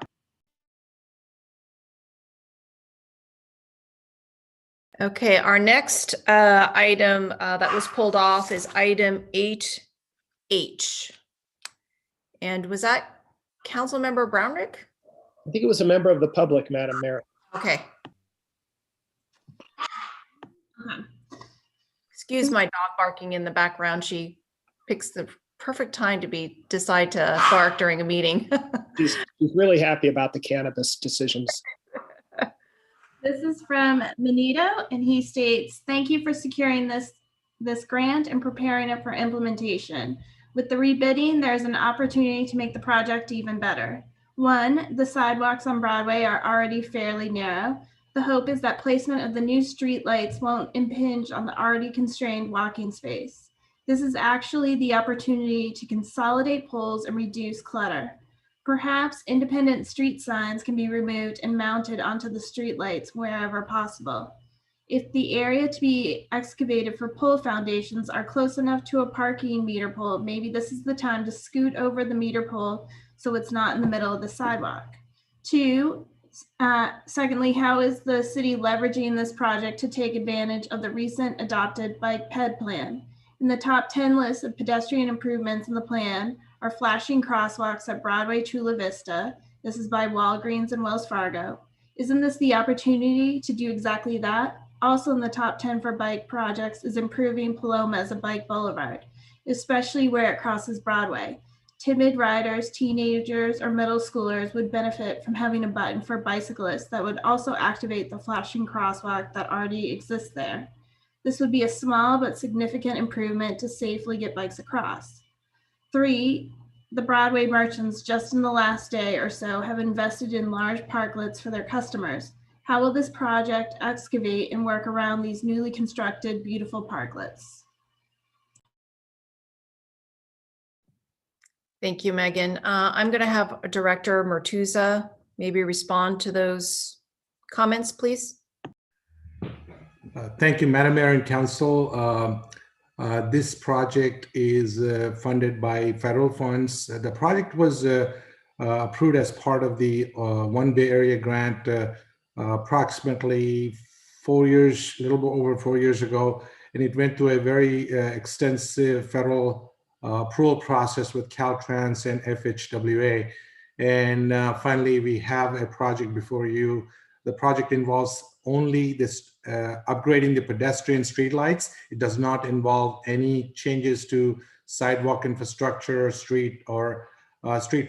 Okay, our next item that was pulled off is item 8H. And was that Councilmember Brownrigg? I think it was a member of the public, Madam Mayor. Okay. Excuse my dog barking in the background. She picks the perfect time to decide to bark during a meeting. She's really happy about the cannabis decisions. This is from Benito, and he states, "Thank you for securing this grant and preparing it for implementation. With the rebidding, there's an opportunity to make the project even better. 1, the sidewalks on Broadway are already fairly narrow. The hope is that placement of the new street lights won't impinge on the already constrained walking space. This is actually the opportunity to consolidate poles and reduce clutter. Perhaps independent street signs can be removed and mounted onto the street lights wherever possible. If the area to be excavated for pole foundations are close enough to a parking meter pole, maybe this is the time to scoot over the meter pole so it's not in the middle of the sidewalk. 2, secondly, how is the city leveraging this project to take advantage of the recent adopted bike ped plan? In the top 10 list of pedestrian improvements in the plan are flashing crosswalks at Broadway Chula Vista. This is by Walgreens and Wells Fargo. Isn't this the opportunity to do exactly that? Also in the top 10 for bike projects is improving Paloma as a bike boulevard, especially where it crosses Broadway. Timid riders, teenagers, or middle schoolers would benefit from having a button for bicyclists that would also activate the flashing crosswalk that already exists there. This would be a small but significant improvement to safely get bikes across. 3, the Broadway merchants just in the last day or so have invested in large parklets for their customers. How will this project excavate and work around these newly constructed beautiful parklets? Thank you, Megan. I'm going to have Director Murtuza maybe respond to those comments, please. Thank you, Madam Mayor and Council. This project is funded by federal funds. The project was approved as part of the One Bay Area grant approximately 4 years, a little bit over 4 years ago, and it went through a very extensive federal approval process with Caltrans and FHWA. And finally, we have a project before you. The project involves only this upgrading the pedestrian streetlights. It does not involve any changes to sidewalk infrastructure, street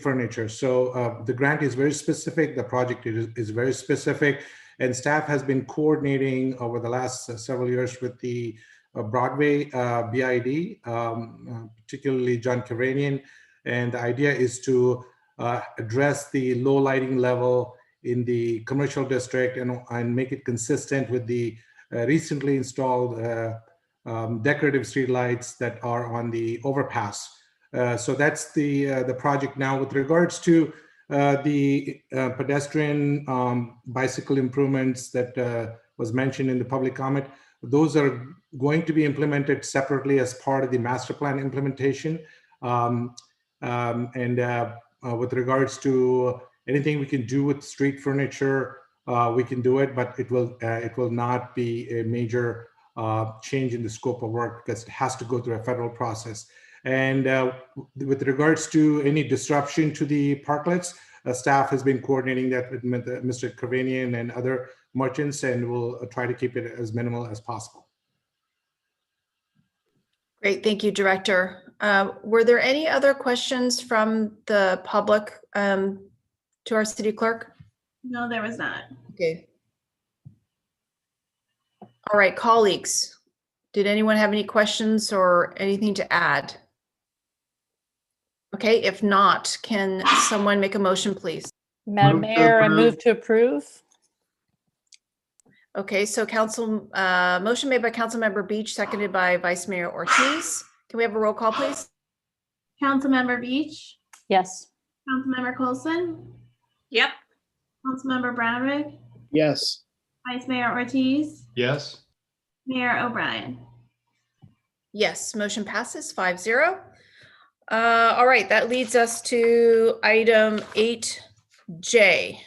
furniture. So the grant is very specific. The project is very specific, and staff has been coordinating over the last several years with the Broadway BID, particularly John Kavanian. And the idea is to address the low lighting level in the commercial district and make it consistent with the recently installed decorative streetlights that are on the overpass. So that's the project. Now, with regards to the pedestrian bicycle improvements that was mentioned in the public comment, those are going to be implemented separately as part of the master plan implementation. With regards to anything we can do with street furniture, we can do it, but it will not be a major change in the scope of work because it has to go through a federal process. And with regards to any disruption to the parklets, staff has been coordinating that with Mr. Kavanian and other merchants, and we'll try to keep it as minimal as possible. Great, thank you, Director. Were there any other questions from the public to our city clerk? No, there was not. Okay. All right, colleagues, did anyone have any questions or anything to add? Okay, if not, can someone make a motion, please? Madam Mayor, I move to approve. Okay, so motion made by Councilmember Beach, seconded by Vice Mayor Ortiz. Can we have a roll call, please? Councilmember Beach? Yes. Councilmember Coulson? Yep. Councilmember Brownrigg? Yes. Vice Mayor Ortiz? Yes. Mayor O'Brien? Yes, motion passes 5-0. All right, that leads us to item 8J.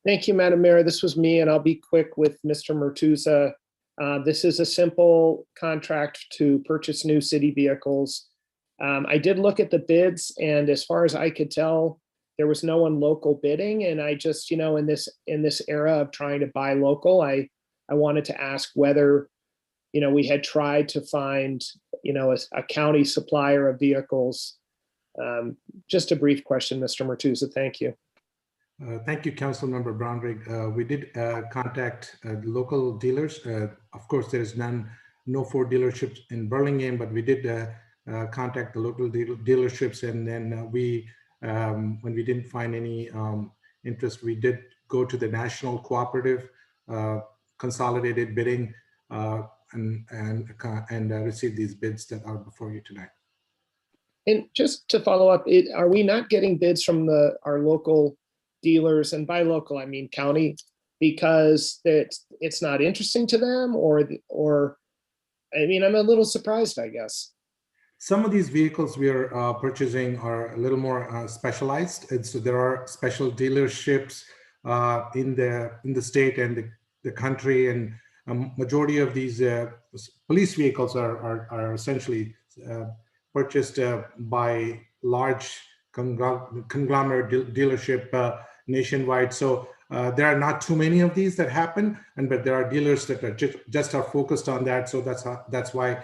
Thank you, Madam Mayor. This was me, and I'll be quick with Mr. Murtuza. This is a simple contract to purchase new city vehicles. I did look at the bids, and as far as I could tell, there was no one local bidding. And I just, in this era of trying to buy local, I wanted to ask whether, we had tried to find, a county supplier of vehicles. Just a brief question, Mr. Murtuza. Thank you. Thank you, Councilmember Brownrigg. We did contact local dealers. Of course, there is no Ford dealerships in Burlingame, but we did contact the local dealerships. And then when we didn't find any interest, we did go to the national cooperative consolidated bidding and receive these bids that are before you tonight. And just to follow up, are we not getting bids from our local dealers, and by local I mean county, because it's not interesting to them, or I mean, I'm a little surprised, I guess. Some of these vehicles we are purchasing are a little more specialized, and so there are special dealerships in the state and the country, and majority of these police vehicles are essentially purchased by large conglomerate dealership nationwide. So there are not too many of these that happen, but there are dealers that are just are focused on that. So that's why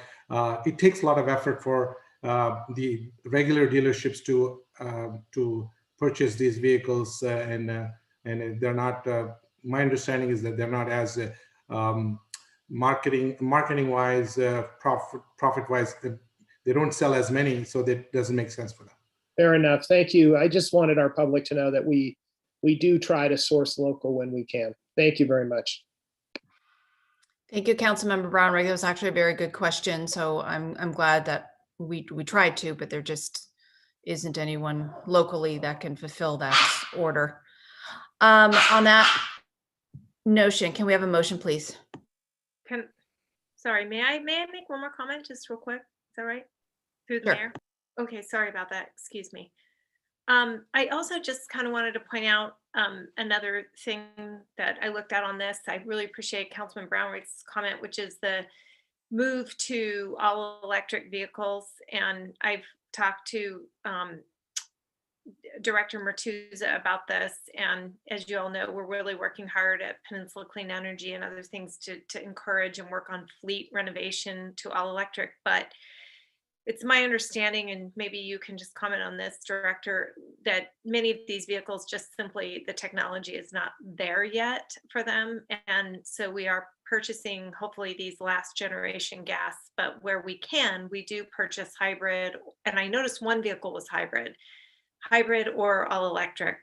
it takes a lot of effort for the regular dealerships to purchase these vehicles, and they're not. My understanding is that they're not as marketing wise, profit wise. They don't sell as many, so that doesn't make sense for them. Fair enough. Thank you. I just wanted our public to know that we do try to source local when we can. Thank you very much. Thank you, Councilmember Brownrigg. That was actually a very good question. So I'm glad that we tried to, but there just isn't anyone locally that can fulfill that order. On that notion, can we have a motion, please? Sorry, may I make one more comment just real quick? Is that right? Through the Sure. mayor? Okay, sorry about that. Excuse me. I also just kind of wanted to point out another thing that I looked at on this. I really appreciate Councilman Brownrigg's comment, which is the move to all electric vehicles. And I've talked to Director Mertuzza about this. And as you all know, we're really working hard at Peninsula Clean Energy and other things to encourage and work on fleet renovation to all electric. But it's my understanding, and maybe you can just comment on this, Director, that many of these vehicles just simply, the technology is not there yet for them. And so we are purchasing hopefully these last generation gas, but where we can, we do purchase hybrid. And I noticed one vehicle was hybrid or all electric.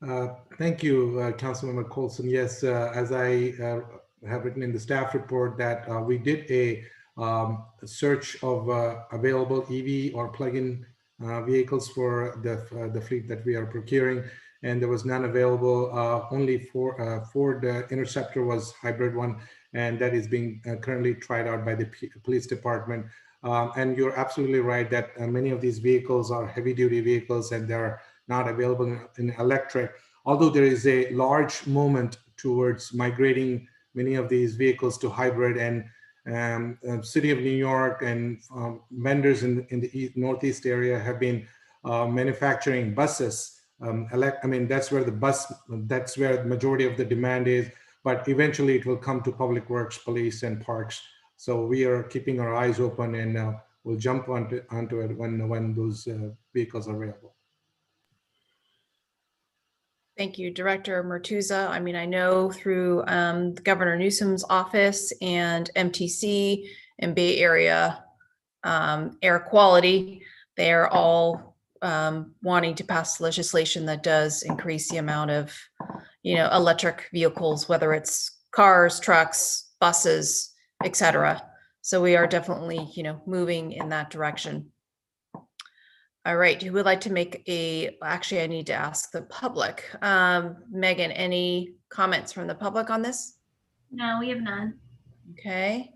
Thank you, Councilmember Colson. Yes, as I have written in the staff report that we did a search of available EV or plug-in vehicles for the fleet that we are procuring, and there was none available. Only Ford Interceptor was hybrid one, and that is being currently tried out by the police department. And you're absolutely right that many of these vehicles are heavy-duty vehicles and they're not available in electric. Although there is a large movement towards migrating many of these vehicles to hybrid, and City of New York and vendors in the Northeast area have been manufacturing buses. I mean, that's where the majority of the demand is, but eventually it will come to Public Works, Police, and Parks. So we are keeping our eyes open, and we'll jump onto it when those vehicles are available. Thank you, Director Mertuzza. I mean, I know through Governor Newsom's office and MTC and Bay Area Air Quality, they are all wanting to pass legislation that does increase the amount of, electric vehicles, whether it's cars, trucks, buses, etc. So we are definitely, moving in that direction. All right, who would like to make actually, I need to ask the public. Megan, any comments from the public on this? No, we have none. Okay.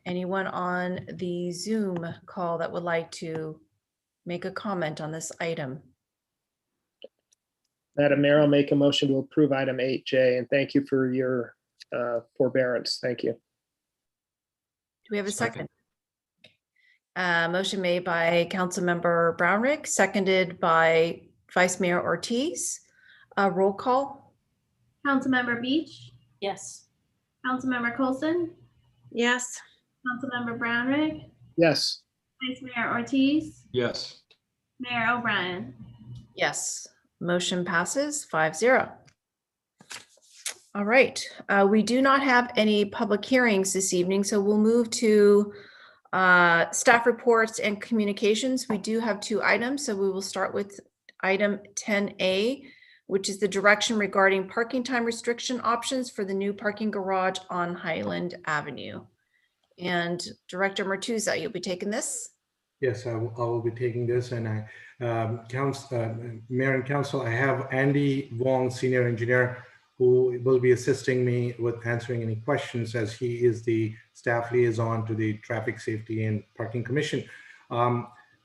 Anyone on the Zoom call that would like to make a comment on this item? Madam Mayor, I'll make a motion to approve item 8J, and thank you for your forbearance. Thank you. Do we have a second? Motion made by Councilmember Brownrigg, seconded by Vice Mayor Ortiz. Roll call. Councilmember Beach, Yes. Councilmember Colson, Yes. Councilmember Brownrigg, Yes. Vice Mayor Ortiz, Yes. Mayor O'Brien. Yes, motion passes 5-0. All right, we do not have any public hearings this evening, so we'll move to staff reports and communications. We do have 2 items, so we will start with item 10A, which is the direction regarding parking time restriction options for the new parking garage on Highland Avenue. And Director Mertuzza, you'll be taking this? Yes, I will be taking this, and Mayor and Council, I have Andy Wong, Senior Engineer, who will be assisting me with answering any questions, as he is the staff liaison to the Traffic Safety and Parking Commission.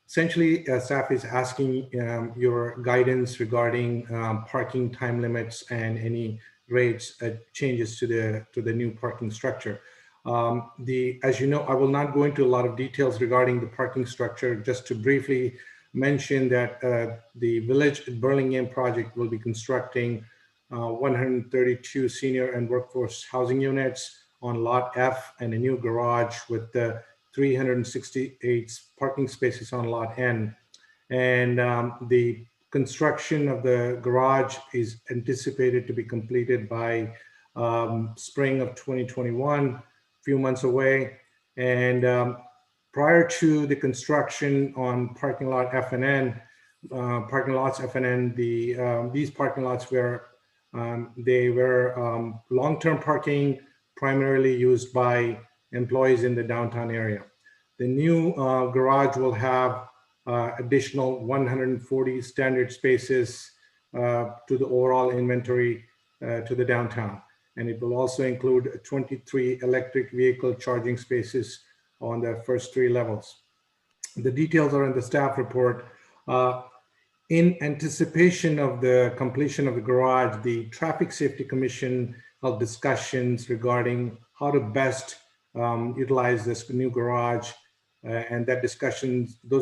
Essentially, staff is asking your guidance regarding parking time limits and any rates changes to the new parking structure. As you know, I will not go into a lot of details regarding the parking structure, just to briefly mention that the Village at Burlingame project will be constructing 132 senior and workforce housing units on Lot F and a new garage with 368 parking spaces on Lot N. And the construction of the garage is anticipated to be completed by spring of 2021, a few months away. And prior to the construction on parking lot F and N, these parking lots were long-term parking, primarily used by employees in the downtown area. The new garage will have additional 140 standard spaces to the overall inventory to the downtown. And it will also include 23 electric vehicle charging spaces on the first 3 levels. The details are in the staff report. In anticipation of the completion of the garage, the Traffic Safety Commission held discussions regarding how to best utilize this new garage. And those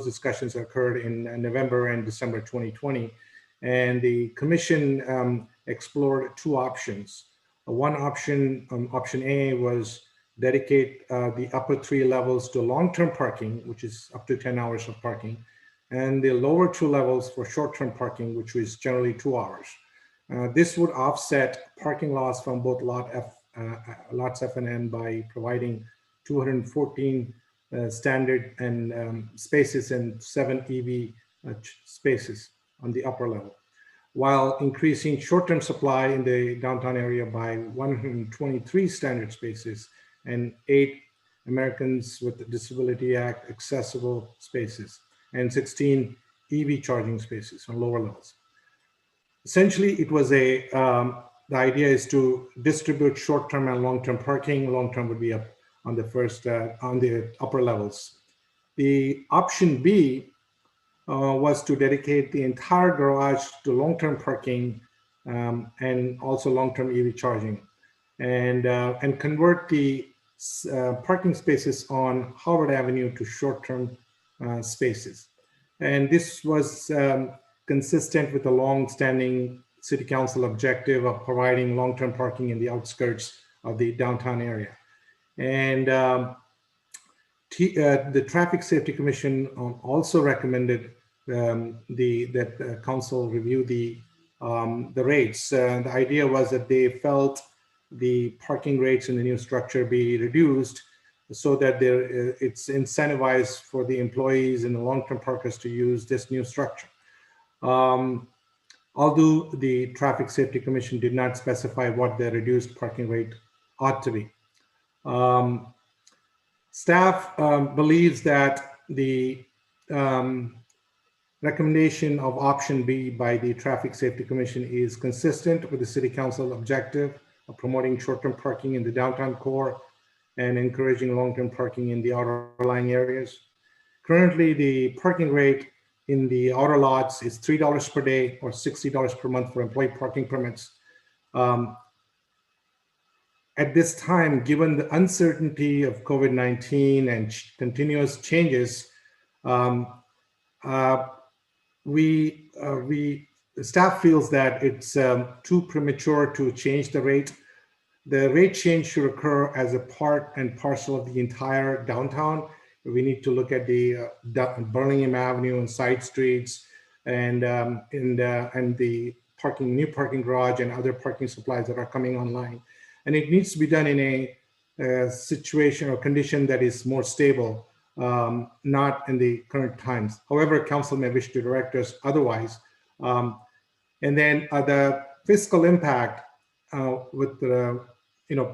discussions occurred in November and December 2020. And the commission explored 2 options. One option, option A, was dedicate the upper 3 levels to long-term parking, which is up to 10 hours of parking, and the lower 2 levels for short-term parking, which was generally 2 hours. This would offset parking loss from both lots F and N by providing 214 standard and spaces and 7 EV spaces on the upper level, while increasing short-term supply in the downtown area by 123 standard spaces and 8 Americans with Disability Act accessible spaces and 16 EV charging spaces on lower levels. Essentially, it was the idea is to distribute short-term and long-term parking. Long-term would be up on the upper levels. The option B was to dedicate the entire garage to long-term parking and also long-term EV charging, and convert the parking spaces on Howard Avenue to short-term spaces. And this was consistent with the long-standing City Council objective of providing long-term parking in the outskirts of the downtown area. And the Traffic Safety Commission also recommended that council review the rates. The idea was that they felt the parking rates in the new structure be reduced so that it's incentivized for the employees and the long-term parkers to use this new structure. Although the Traffic Safety Commission did not specify what the reduced parking rate ought to be. Staff believes that the recommendation of option B by the Traffic Safety Commission is consistent with the City Council objective of promoting short-term parking in the downtown core and encouraging long-term parking in the outer lying areas. Currently, the parking rate in the outer lots is $3 per day or $60 per month for employee parking permits. At this time, given the uncertainty of COVID-19 and continuous changes, the staff feels that it's too premature to change the rate. The rate change should occur as a part and parcel of the entire downtown. We need to look at the Burlingame Avenue and side streets and the new parking garage and other parking supplies that are coming online. And it needs to be done in a situation or condition that is more stable, not in the current times. However, council may wish to direct us otherwise. And then the fiscal impact with the,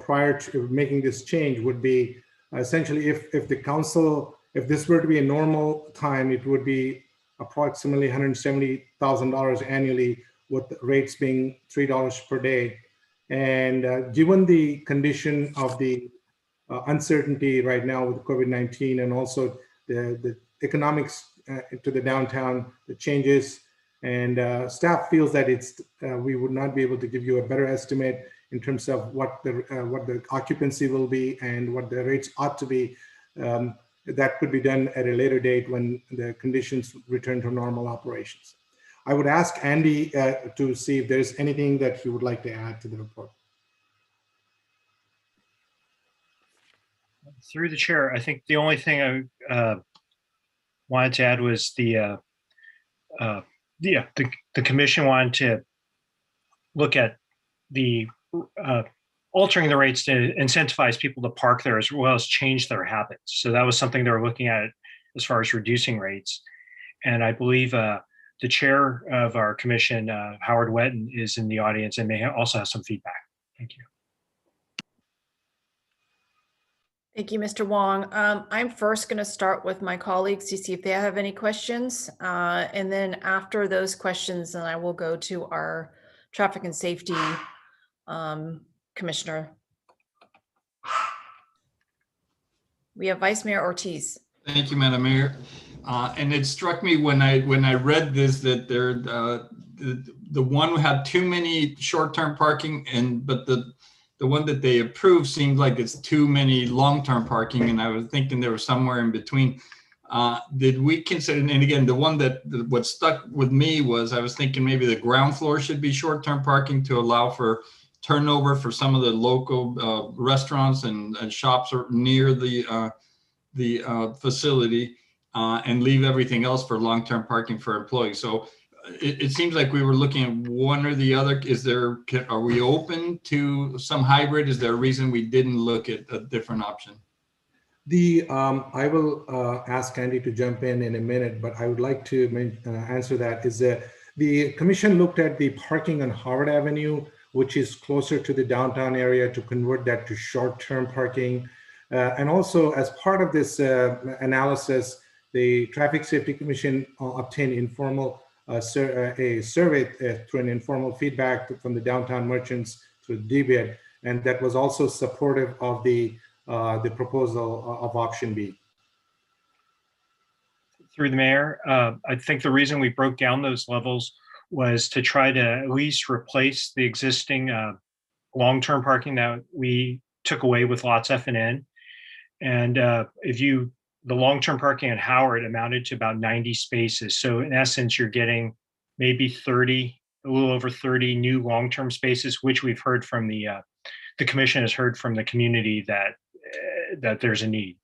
prior to making this change would be essentially if the council, if this were to be a normal time, it would be approximately $170,000 annually with the rates being $3 per day. And given the condition of the uncertainty right now with COVID-19 and also the economics to the downtown, the changes, and staff feels that we would not be able to give you a better estimate. in terms of what the occupancy will be and what the rates ought to be. That could be done at a later date when the conditions return to normal operations. I would ask Andy to see if there's anything that he would like to add to the report. Through the chair, I think the only thing I wanted to add was the commission wanted to look at the altering the rates to incentivize people to park there as well as change their habits. So that was something they were looking at as far as reducing rates. And I believe the chair of our commission, Howard Wetton, is in the audience and may also have some feedback. Thank you. Thank you, Mr. Wong. I'm first going to start with my colleagues to see if they have any questions. And then after those questions, then I will go to our traffic and safety commissioner. We have Vice Mayor Ortiz. Thank you, Madam Mayor. And it struck me when I read this that the one had too many short-term parking, but the one that they approved seemed like it's too many long-term parking, and I was thinking there was somewhere in between. Did we consider, and again, the one what stuck with me was I was thinking maybe the ground floor should be short-term parking to allow for turnover for some of the local restaurants and shops near the facility, and leave everything else for long-term parking for employees. So it seems like we were looking at one or the other. Are we open to some hybrid? Is there a reason we didn't look at a different option? I will ask Andy to jump in a minute, but I would like to answer that. Is that the commission looked at the parking on Howard Avenue, which is closer to the downtown area, to convert that to short-term parking. And also, as part of this analysis, the Traffic Safety Commission obtained a survey through an informal feedback from the downtown merchants through DBID, and that was also supportive of the proposal of option B. Through the mayor, I think the reason we broke down those levels was to try to at least replace the existing long-term parking that we took away with lots F and N. And the long-term parking at Howard amounted to about 90 spaces. So in essence, you're getting maybe a little over 30 new long-term spaces, which we've heard from the commission has heard from the community that there's a need.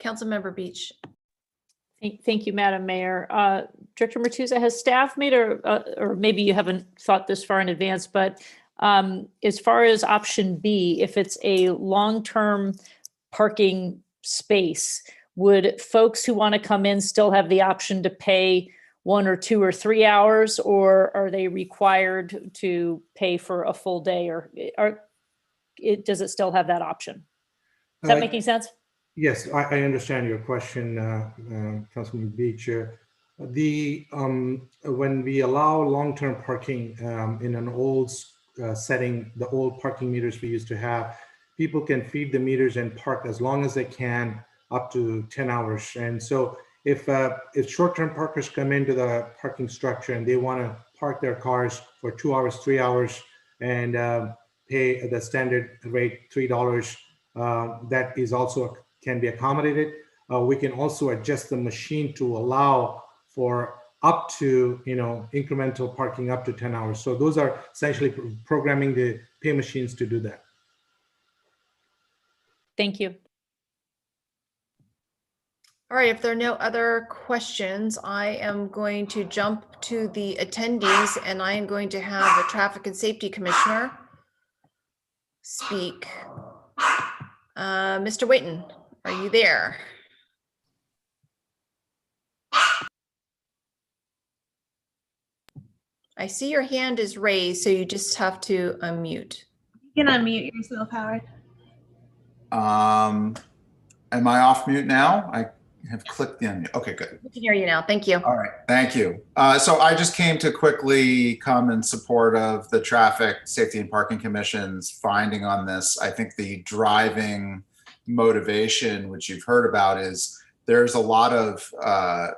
Councilmember Beach. Thank you, Madam Mayor. Director Murtuza, has staff made, or maybe you haven't thought this far in advance, but as far as option B, if it's a long-term parking space, would folks who want to come in still have the option to pay 1 or 2 or 3 hours, or are they required to pay for a full day, or does it still have that option? Is that making sense? Yes, I understand your question, Councilman Beach. When we allow long-term parking in an old setting, the old parking meters we used to have, people can feed the meters and park as long as they can, up to 10 hours. And so if short-term parkers come into the parking structure and they want to park their cars for 2 hours, 3 hours, and pay the standard rate $3, that is also can be accommodated. We can also adjust the machine to allow for up to, incremental parking up to 10 hours. So those are essentially programming the pay machines to do that. Thank you. All right, if there are no other questions, I am going to jump to the attendees, and I am going to have the Traffic and Safety Commissioner speak. Mr. Witten, are you there? I see your hand is raised, so you just have to unmute. You can unmute yourself, Howard. Am I off mute now? I have clicked the unmute. Okay, good. We can hear you now. Thank you. All right, thank you. So I just came to quickly come in support of the Traffic Safety and Parking Commission's finding on this. I think the driving motivation, which you've heard about, is there's a lot of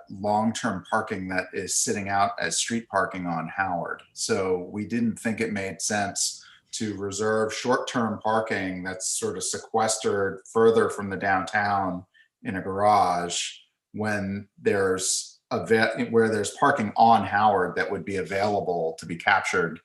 long-term parking that is sitting out as street parking on Howard. So we didn't think it made sense to reserve short-term parking that's sort of sequestered further from the downtown in a garage when there's where there's parking on Howard that would be available to be captured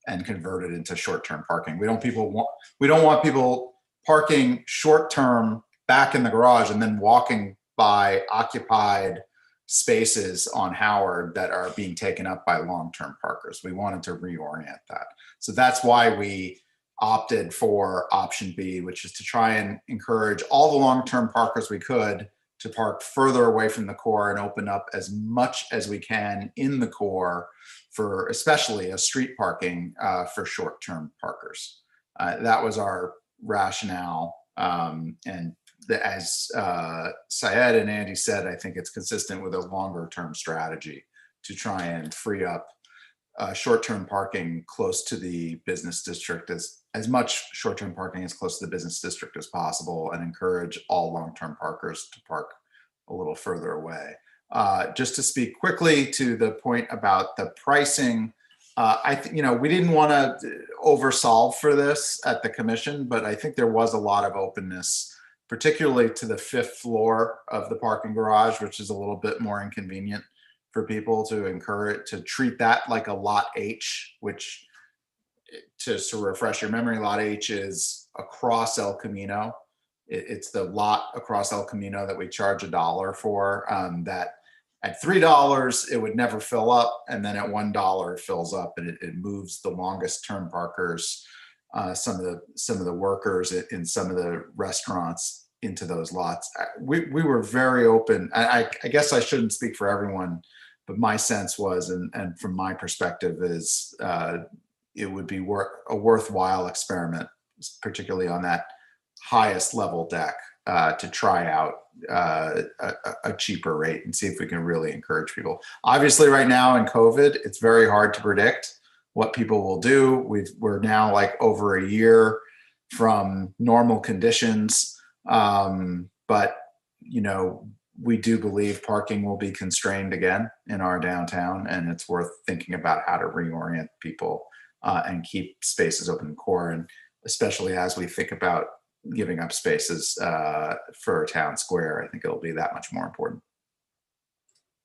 and converted into short-term parking. We don't want people parking short-term back in the garage and then walking by occupied spaces on Howard that are being taken up by long-term parkers. We wanted to reorient that. So that's why we opted for option B, which is to try and encourage all the long-term parkers we could to park further away from the core and open up as much as we can in the core for especially a street parking for short-term parkers. That was our rationale. And as Syed and Andy said, I think it's consistent with a longer-term strategy to try and free up short-term parking close to the business district, as much short-term parking as close to the business district as possible, and encourage all long-term parkers to park a little further away. Just to speak quickly to the point about the pricing, I think, we didn't want to oversolve for this at the commission, but I think there was a lot of openness, particularly to the 5th floor of the parking garage, which is a little bit more inconvenient for people, to encourage to treat that like a lot H, which, to refresh your memory, lot H is across El Camino. It's the lot across El Camino that we charge $1 for, that at $3, it would never fill up. And then at $1, it fills up, and it moves the longest term parkers, some of the workers in some of the restaurants into those lots. We were very open. I guess I shouldn't speak for everyone, but my sense was, and from my perspective, is it would be a worthwhile experiment, particularly on that highest level deck, to try out a cheaper rate and see if we can really encourage people. Obviously, right now in COVID, it's very hard to predict what people will do. We're now like over a year from normal conditions, but we do believe parking will be constrained again in our downtown, and it's worth thinking about how to reorient people and keep spaces open in core, and especially as we think about giving up spaces for town square. I think it'll be that much more important.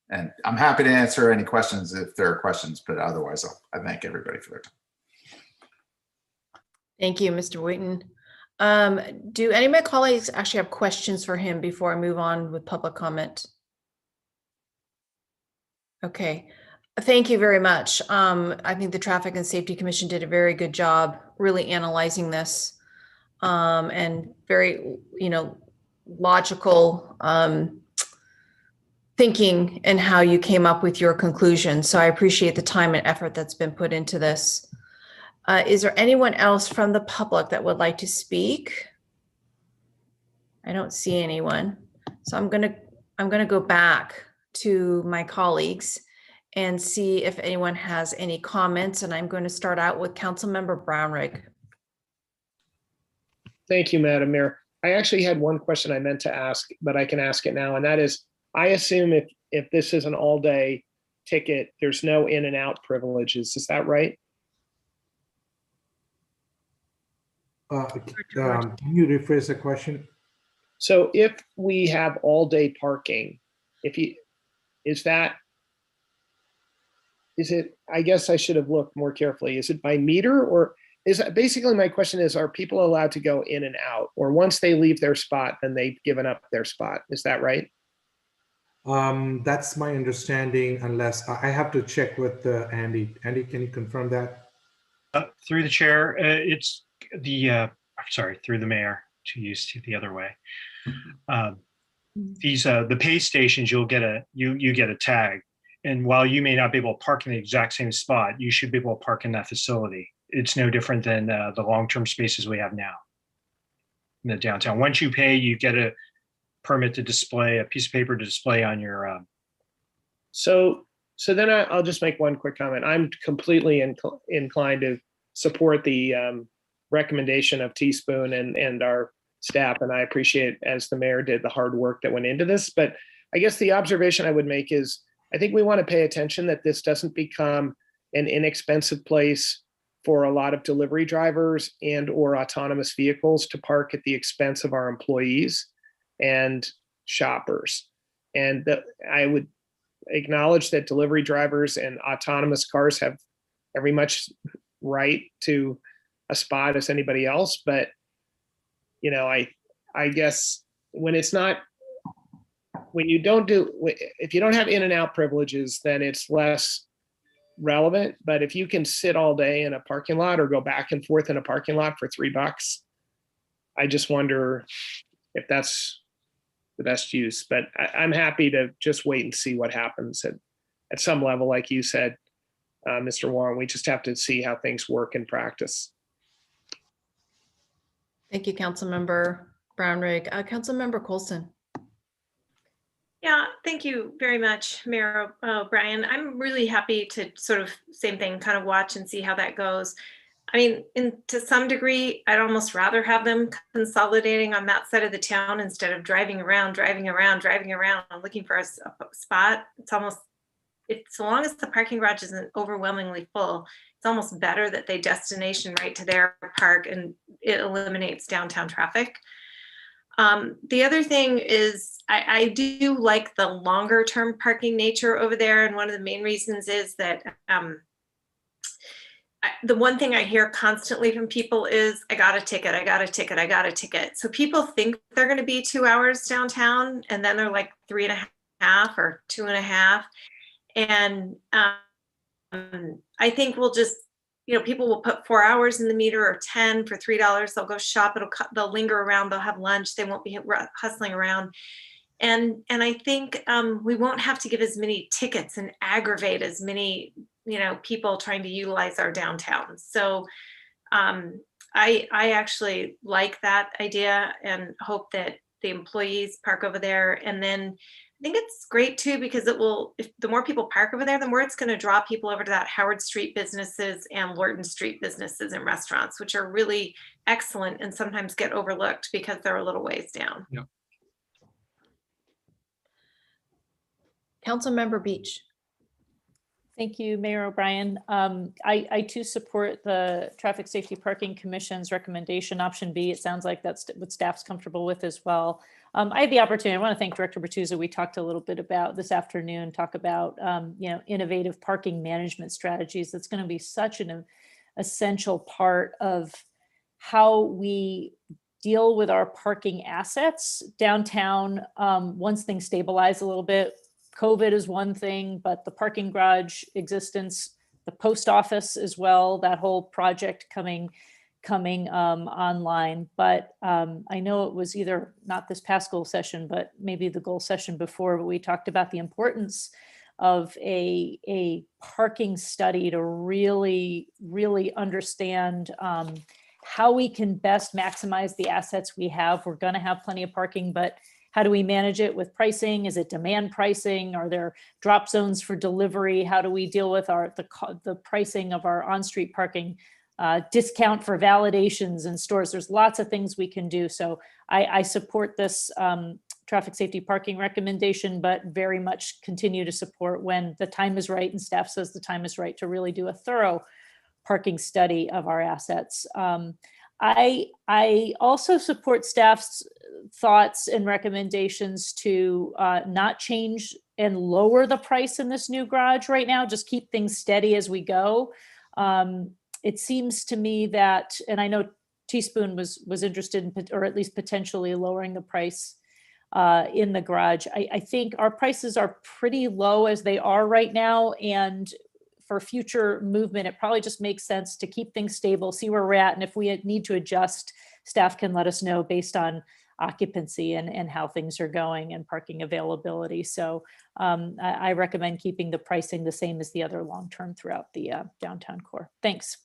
And I'm happy to answer any questions if there are questions, but otherwise I thank everybody for their time. Thank you, Mr. Wheaton. Do any of my colleagues actually have questions for him before I move on with public comment? Okay, thank you very much. I think the Traffic and Safety Commission did a very good job really analyzing this, and very, logical thinking and how you came up with your conclusion. So I appreciate the time and effort that's been put into this. Is there anyone else from the public that would like to speak? I don't see anyone. So I'm gonna go back to my colleagues and see if anyone has any comments. And I'm going to start out with Councilmember Brownrigg. Thank you, Madam Mayor. I actually had one question I meant to ask, but I can ask it now. And that is, I assume if this is an all-day ticket, there's no in and out privileges. Is that right? Can you rephrase the question? So if we have all-day parking, is it, I guess I should have looked more carefully. Is it by meter, or is that basically my question is, are people allowed to go in and out, or once they leave their spot, then they've given up their spot? Is that right? That's my understanding, unless I have to check with Andy. Andy, can you confirm that? Through the chair, it's through the mayor, to use the other way. These the pay stations, you get a tag, and while you may not be able to park in the exact same spot, you should be able to park in that facility. It's no different than the long-term spaces we have now in the downtown. Once you pay, you get a permit to display, a piece of paper to display on your. So then I'll just make one quick comment. I'm completely inclined to support the recommendation of Teaspoon and our staff, and I appreciate, as the mayor did, the hard work that went into this. But I guess the observation I would make is, I think we want to pay attention that this doesn't become an inexpensive place for a lot of delivery drivers and or autonomous vehicles to park at the expense of our employees and shoppers. And that I would acknowledge that delivery drivers and autonomous cars have every much right to a spot as anybody else. But, you know, I guess when it's not, when you don't do, if you don't have in and out privileges, then it's less relevant. But if you can sit all day in a parking lot or go back and forth in a parking lot for $3, I just wonder if that's the best use. But I'm happy to just wait and see what happens at some level. Like you said, Mr. Warren, we just have to see how things work in practice. Thank you, Councilmember Brownrigg. Councilmember Coulson. Yeah, thank you very much, Mayor O'Brien. I'm really happy to sort of, same thing, kind of watch and see how that goes. I mean, to some degree, I'd almost rather have them consolidating on that side of the town instead of driving around, looking for a spot. It's almost, so long as the parking garage isn't overwhelmingly full, it's almost better that they destination right to their park, and it eliminates downtown traffic. The other thing is I do like the longer term parking nature over there. And one of the main reasons is that the one thing I hear constantly from people is, I got a ticket, I got a ticket, I got a ticket. So people think they're going to be 2 hours downtown, and then they're like 3.5 or 2.5. And I think we'll just, you know, people will put 4 hours in the meter or 10 for $3. They'll go shop. They'll linger around. They'll have lunch. They won't be hustling around. And I think we won't have to give as many tickets and aggravate as many, you know, people trying to utilize our downtown. So I actually like that idea and hope that the employees park over there. And then I think it's great too, because it will, if the more people park over there, the more it's going to draw people over to that Howard Street businesses and Lorton Street businesses and restaurants, which are really excellent and sometimes get overlooked because they're a little ways down. Yeah. Councilmember Beach. Thank you, Mayor O'Brien. I too support the Traffic Safety Parking Commission's recommendation, option B. It sounds like that's what staff's comfortable with as well. I had the opportunity, I want to thank Director Bertuzza. We talked a little bit about this afternoon, talk about you know, innovative parking management strategies. That's going to be such an essential part of how we deal with our parking assets downtown once things stabilize a little bit. COVID is one thing, but the parking garage existence, the post office as well, that whole project coming online. But I know it was either not this past goal session, but maybe the goal session before, but we talked about the importance of a parking study to really understand how we can best maximize the assets we have. We're going to have plenty of parking, but how do we manage it with pricing? Is it demand pricing? Are there drop zones for delivery? How do we deal with the pricing of our on-street parking? Discount for validations in stores. There's lots of things we can do. So I support this traffic safety parking recommendation, but very much continue to support when the time is right and staff says the time is right to really do a thorough parking study of our assets. I also support staff's thoughts and recommendations to not change and lower the price in this new garage right now, just keep things steady as we go. It seems to me that, and I know Teaspoon was interested in, or at least potentially lowering the price in the garage. I think our prices are pretty low as they are right now. And for future movement, it probably just makes sense to keep things stable, see where we're at. And if we need to adjust, staff can let us know based on occupancy and how things are going and parking availability. So I recommend keeping the pricing the same as the other long-term throughout the downtown core. Thanks.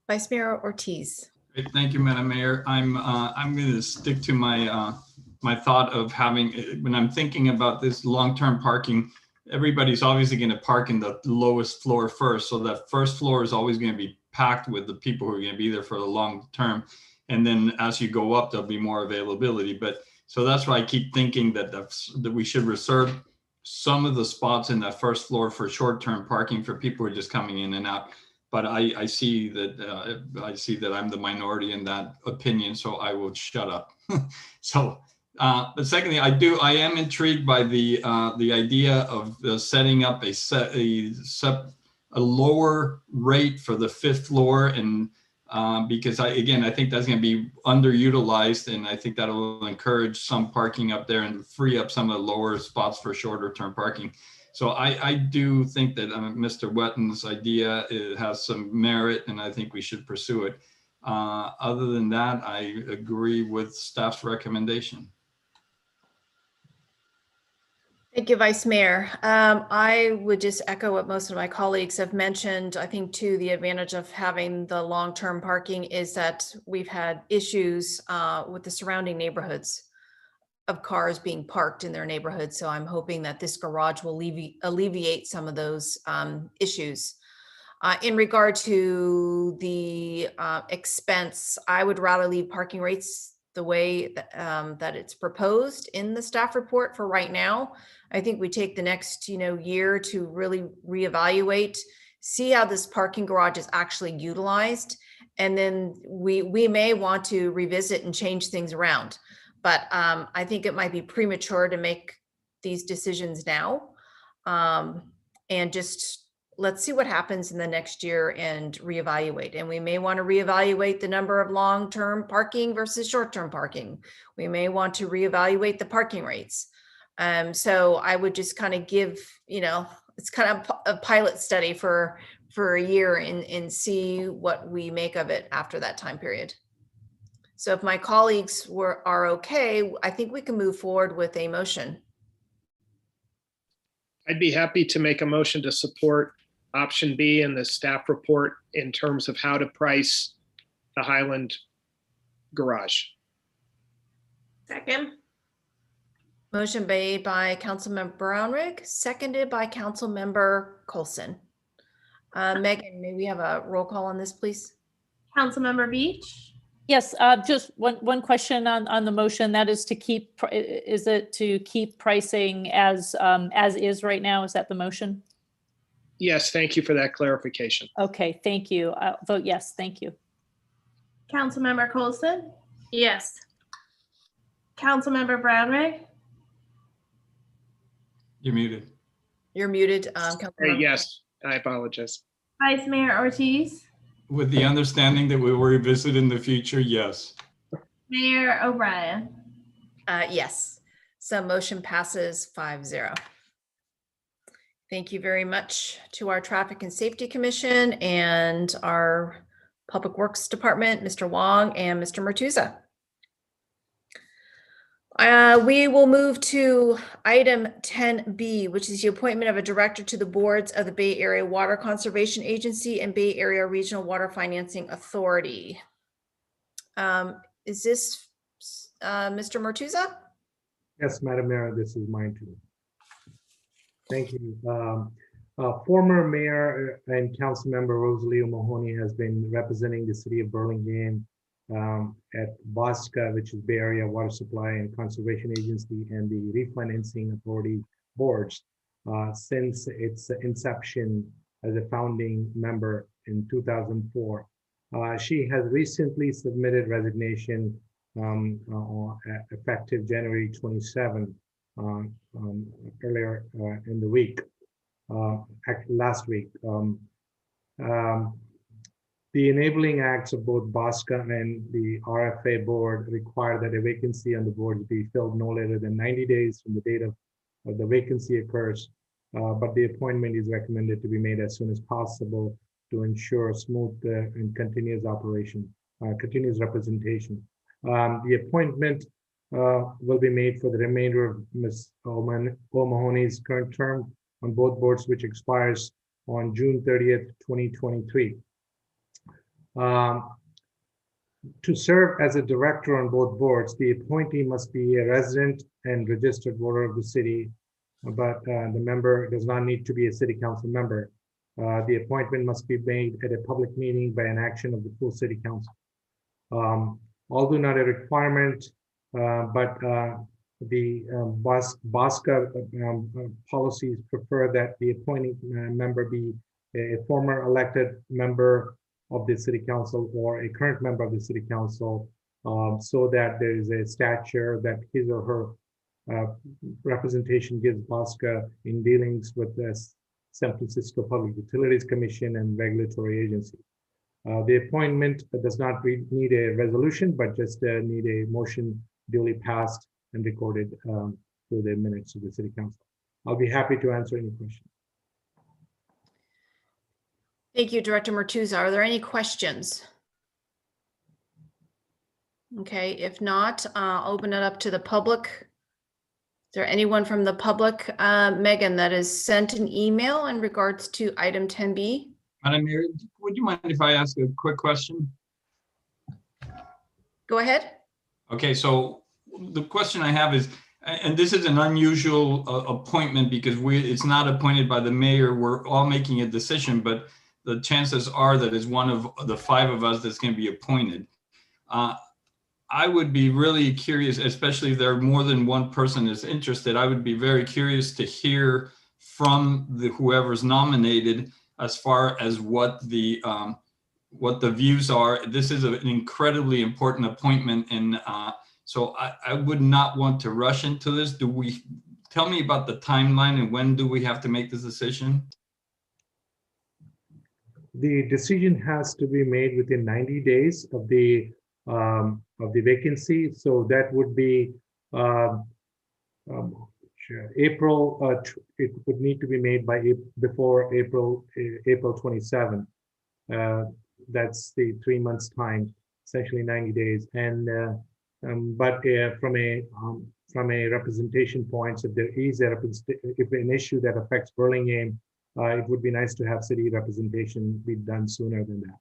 Vice Mayor Ortiz. Great. Thank you, Madam Mayor. I'm going to stick to my my thought of having, when I'm thinking about this long-term parking, everybody's obviously going to park in the lowest floor first. So that first floor is always going to be packed with the people who are going to be there for the long term. And then as you go up, there'll be more availability. But So that's why I keep thinking that we should reserve some of the spots in that first floor for short-term parking for people who are just coming in and out. But I see that I'm the minority in that opinion, so I will shut up. So, but secondly, I am intrigued by the idea of setting up a lower rate for the 5th floor, and because I think that's going to be underutilized, and I think that will encourage some parking up there and free up some of the lower spots for shorter term parking. So I do think that Mr. Wetton's idea has some merit, and I think we should pursue it. Other than that, I agree with staff's recommendation. Thank you, Vice Mayor. I would just echo what most of my colleagues have mentioned. I think too, the advantage of having the long-term parking is that we've had issues with the surrounding neighborhoods of cars being parked in their neighborhood. So I'm hoping that this garage will alleviate some of those issues. In regard to the expense, I would rather leave parking rates the way that it's proposed in the staff report for right now. I think we take the next year to really reevaluate, see how this parking garage is actually utilized, and then we may want to revisit and change things around. But I think it might be premature to make these decisions now. And just let's see what happens in the next year and reevaluate. And we may want to reevaluate the number of long-term parking versus short-term parking. We may want to reevaluate the parking rates. So I would just kind of give, it's kind of a pilot study for a year and see what we make of it after that time period. So if my colleagues are okay, I think we can move forward with a motion. I'd be happy to make a motion to support option B in the staff report in terms of how to price the Highland garage. Second. Motion made by Councilmember Brownrigg, seconded by Councilmember Coulson. Megan, may we have a roll call on this, please? Councilmember Beach? Yes, just one question on the motion. That is to keep, is it to keep pricing as is right now? Is that the motion? Yes, thank you for that clarification. Okay, thank you. I'll vote yes, thank you. Councilmember Coulson? Yes. Councilmember Brownrigg? You're muted. You're muted. Councilmember. Yes, I apologize. Vice Mayor Ortiz? With the understanding that we will revisit in the future, yes. Mayor O'Brien? Yes. So motion passes 5-0. Thank you very much to our Traffic and Safety Commission and our Public Works Department, Mr. Wong and Mr. Martuza. We will move to item 10B, which is the appointment of a director to the boards of the Bay Area Water Conservation Agency and Bay Area Regional Water Financing Authority. Is this Mr. Martuza? Yes, Madam Mayor, this is mine too. Thank you. Former Mayor and Council Member Rosalie O'Mahony has been representing the city of Burlingame at BOSCA, which is Bay Area Water Supply and Conservation Agency, and the Refinancing Authority boards since its inception as a founding member in 2004. She has recently submitted resignation effective January 27 earlier in the week, actually last week. The enabling acts of both BOSCA and the RFA board require that a vacancy on the board be filled no later than 90 days from the date of the vacancy occurs, but the appointment is recommended to be made as soon as possible to ensure smooth and continuous operation, continuous representation. The appointment will be made for the remainder of Ms. O'Mahony's current term on both boards, which expires on June 30th, 2023. To serve as a director on both boards, the appointee must be a resident and registered voter of the city, but the member does not need to be a city council member. The appointment must be made at a public meeting by an action of the full city council. Although not a requirement, but the BOSCA policies prefer that the appointing member be a former elected member of the city council or a current member of the city council, so that there is a stature that his or her representation gives BOSCA in dealings with the San Francisco Public Utilities Commission and regulatory agency. The appointment does not need a resolution, but just need a motion duly passed and recorded through the minutes of the city council. I'll be happy to answer any questions. Thank you, Director Martuza. Are there any questions? Okay, if not, I'll open it up to the public. Is there anyone from the public, Megan, that has sent an email in regards to item 10B? Madam Mayor, would you mind if I ask a quick question? Go ahead. Okay, so the question I have is, and this is an unusual appointment because it's not appointed by the mayor. We're all making a decision, but the chances are that it's one of the 5 of us that's going to be appointed. I would be really curious, especially if there are more than one person is interested. I would be very curious to hear from whoever's nominated as far as what the views are. This is an incredibly important appointment, and so I would not want to rush into this. Tell me about the timeline and when do we have to make this decision? The decision has to be made within 90 days of the vacancy. So that would be April. It would need to be made before April 27. That's the 3 months time, essentially 90 days. And but from a representation point, if there is if an issue that affects Burlingame, it would be nice to have city representation be done sooner than that.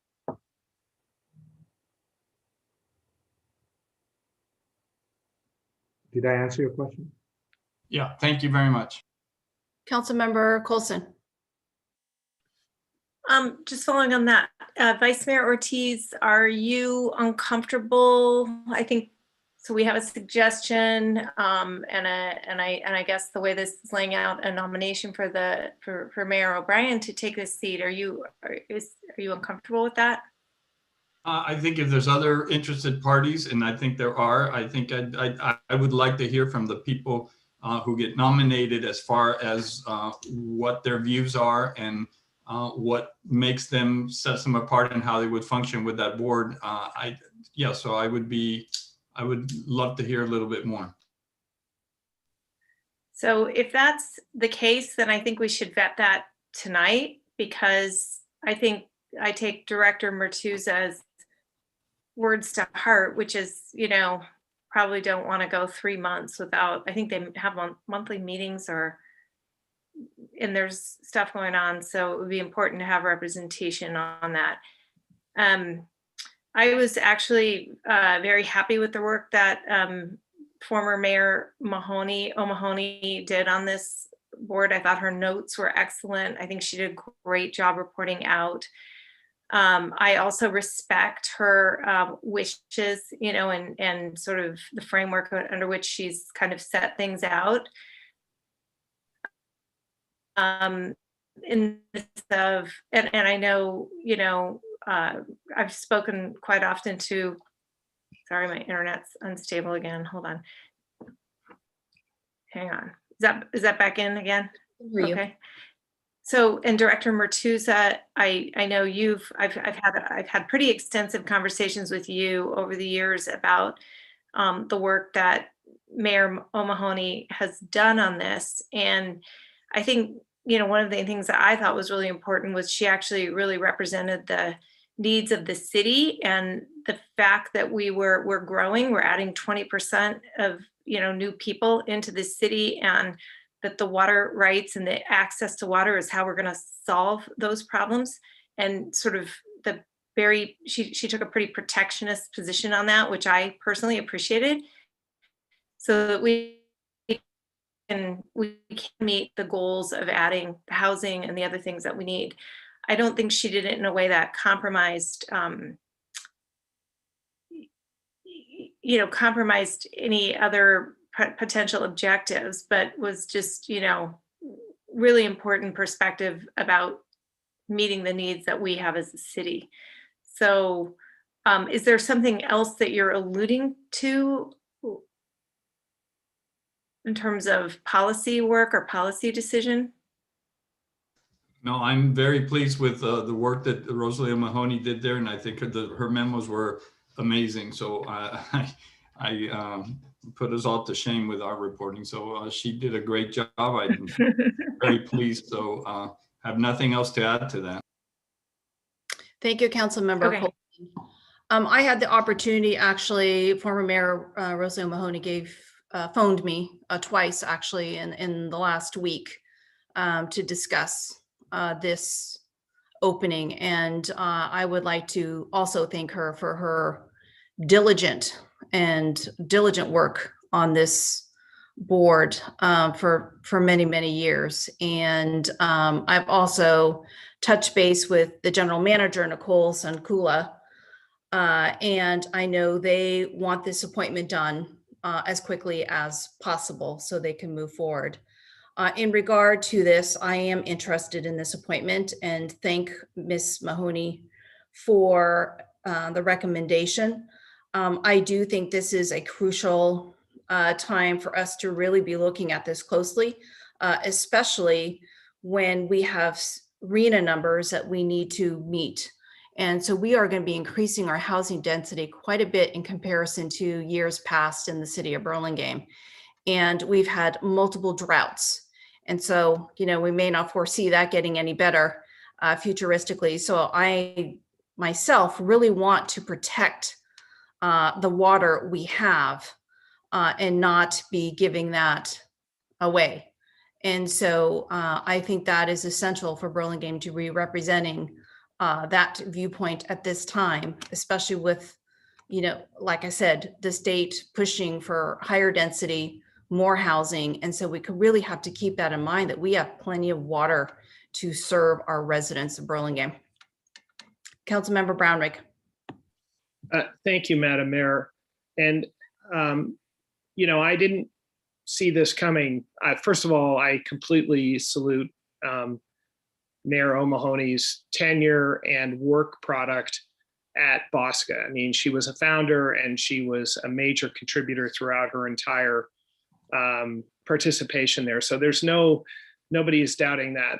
Did I answer your question? Yeah, thank you very much. Councilmember Coulson. Just following on that, Vice Mayor Ortiz, are you uncomfortable? I think so. We have a suggestion, and I guess the way this is laying out a nomination for Mayor O'Brien to take this seat. Are you uncomfortable with that? I think if there's other interested parties, and I think there are, I think I would like to hear from the people who get nominated as far as what their views are and what makes them, sets them apart, and how they would function with that board. So I would love to hear a little bit more. So if that's the case, then I think we should vet that tonight, because I think I take Director Martuza's words to heart, which is, probably don't want to go 3 months without, I think they have monthly meetings and there's stuff going on. So it would be important to have representation on that. I was actually very happy with the work that former Mayor O'Mahony did on this board. I thought her notes were excellent. I think she did a great job reporting out. I also respect her wishes, and sort of the framework under which she's kind of set things out. In this and I know, I've spoken quite often to, sorry, my internet's unstable again. Hold on. Hang on. Is that back in again? Okay. So, and Director Martuza, I know I've had pretty extensive conversations with you over the years about the work that Mayor O'Mahony has done on this. And I think, one of the things that I thought was really important was she actually really represented the needs of the city, and the fact that we're growing, we're adding 20% of, new people into the city, and that the water rights and the access to water is how we're going to solve those problems. And sort of she took a pretty protectionist position on that, which I personally appreciated, so that we can meet the goals of adding housing and the other things that we need. I don't think she did it in a way that compromised compromised any other potential objectives, but was just, really important perspective about meeting the needs that we have as a city. So is there something else that you're alluding to in terms of policy work or policy decision? No, I'm very pleased with the work that Rosalia Mahoney did there, and I think her memos were amazing. So I put us all to shame with our reporting. So she did a great job. I'm very pleased. So have nothing else to add to that. Thank you, Councilmember Okay. Coleman. I had the opportunity, actually, former Mayor Rosalia Mahoney phoned me twice, actually, in the last week to discuss this opening. And I would like to also thank her for her diligent work on this board for many, many years. And I've also touched base with the general manager, Nicole Sankula, and I know they want this appointment done as quickly as possible so they can move forward. In regard to this, I am interested in this appointment and thank Ms. Mahoney for the recommendation. I do think this is a crucial time for us to really be looking at this closely, especially when we have RHNA numbers that we need to meet. And so we are going to be increasing our housing density quite a bit in comparison to years past in the city of Burlingame. And we've had multiple droughts. And so, we may not foresee that getting any better futuristically. So I myself really want to protect the water we have and not be giving that away. And so I think that is essential for Burlingame to be representing that viewpoint at this time, especially with, like I said, the state pushing for higher density, more housing. And so we could really have to keep that in mind, that we have plenty of water to serve our residents of Burlingame. Councilmember Brownrigg. Thank you, Madam Mayor. And, I didn't see this coming. First of all, I completely salute Mayor O'Mahony's tenure and work product at Bosca. I mean, she was a founder and she was a major contributor throughout her entire participation there. So there's nobody is doubting that.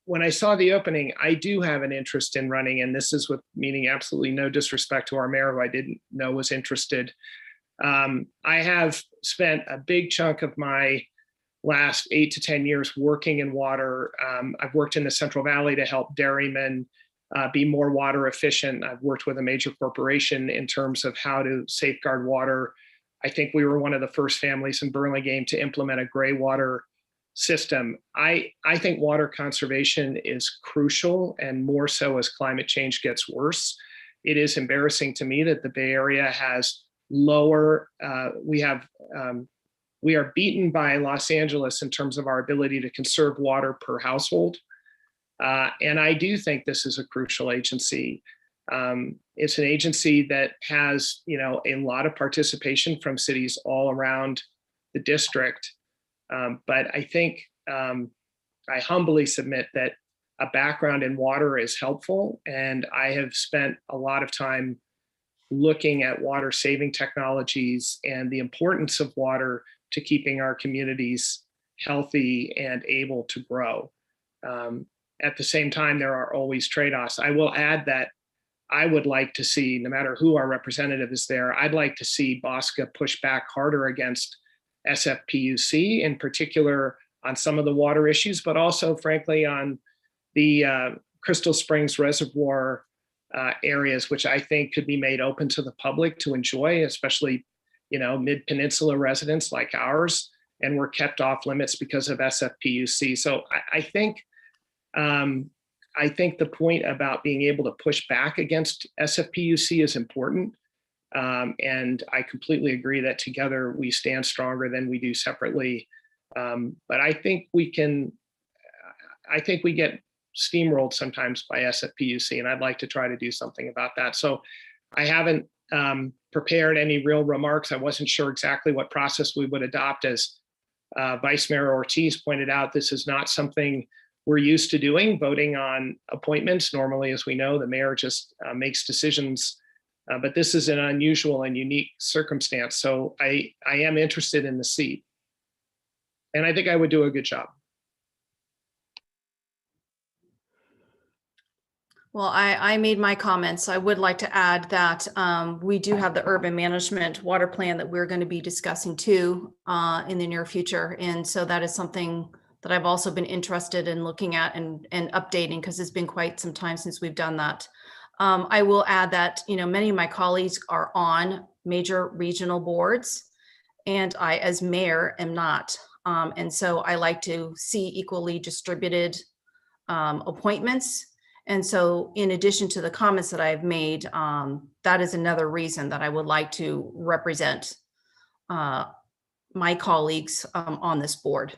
When I saw the opening, I do have an interest in running, and this is with meaning absolutely no disrespect to our mayor, who I didn't know was interested. I have spent a big chunk of my last 8 to 10 years working in water. I've worked in the Central Valley to help dairymen be more water efficient. I've worked with a major corporation in terms of how to safeguard water. I think we were one of the first families in Burlingame to implement a gray water system. I think water conservation is crucial, and more so as climate change gets worse. It is embarrassing to me that the Bay Area has lower, we are beaten by Los Angeles in terms of our ability to conserve water per household. And I do think this is a crucial agency. It's an agency that has, a lot of participation from cities all around the district. But I think I humbly submit that a background in water is helpful. And I have spent a lot of time looking at water saving technologies and the importance of water to keeping our communities healthy and able to grow. At the same time, there are always trade-offs. I will add that I would like to see, no matter who our representative is there, I'd like to see Bosca push back harder against SFPUC, in particular on some of the water issues, but also, frankly, on the Crystal Springs Reservoir areas, which I think could be made open to the public to enjoy, especially, mid-peninsula residents like ours, and we're kept off limits because of SFPUC. So I think the point about being able to push back against SFPUC is important. And I completely agree that together we stand stronger than we do separately. But I think we get steamrolled sometimes by SFPUC, and I'd like to try to do something about that. So I haven't prepared any real remarks. I wasn't sure exactly what process we would adopt. As Vice Mayor Ortiz pointed out, this is not something we're used to doing, voting on appointments. Normally, as we know, the mayor just makes decisions, but this is an unusual and unique circumstance. So I am interested in the seat, and I think I would do a good job. Well, I made my comments. I would like to add that we do have the urban management water plan that we're going to be discussing too in the near future. And so that is something that I've also been interested in looking at and updating, because it's been quite some time since we've done that. I will add that, many of my colleagues are on major regional boards, and I, as mayor, am not. And so I like to see equally distributed appointments. And so in addition to the comments that I've made, that is another reason that I would like to represent my colleagues on this board.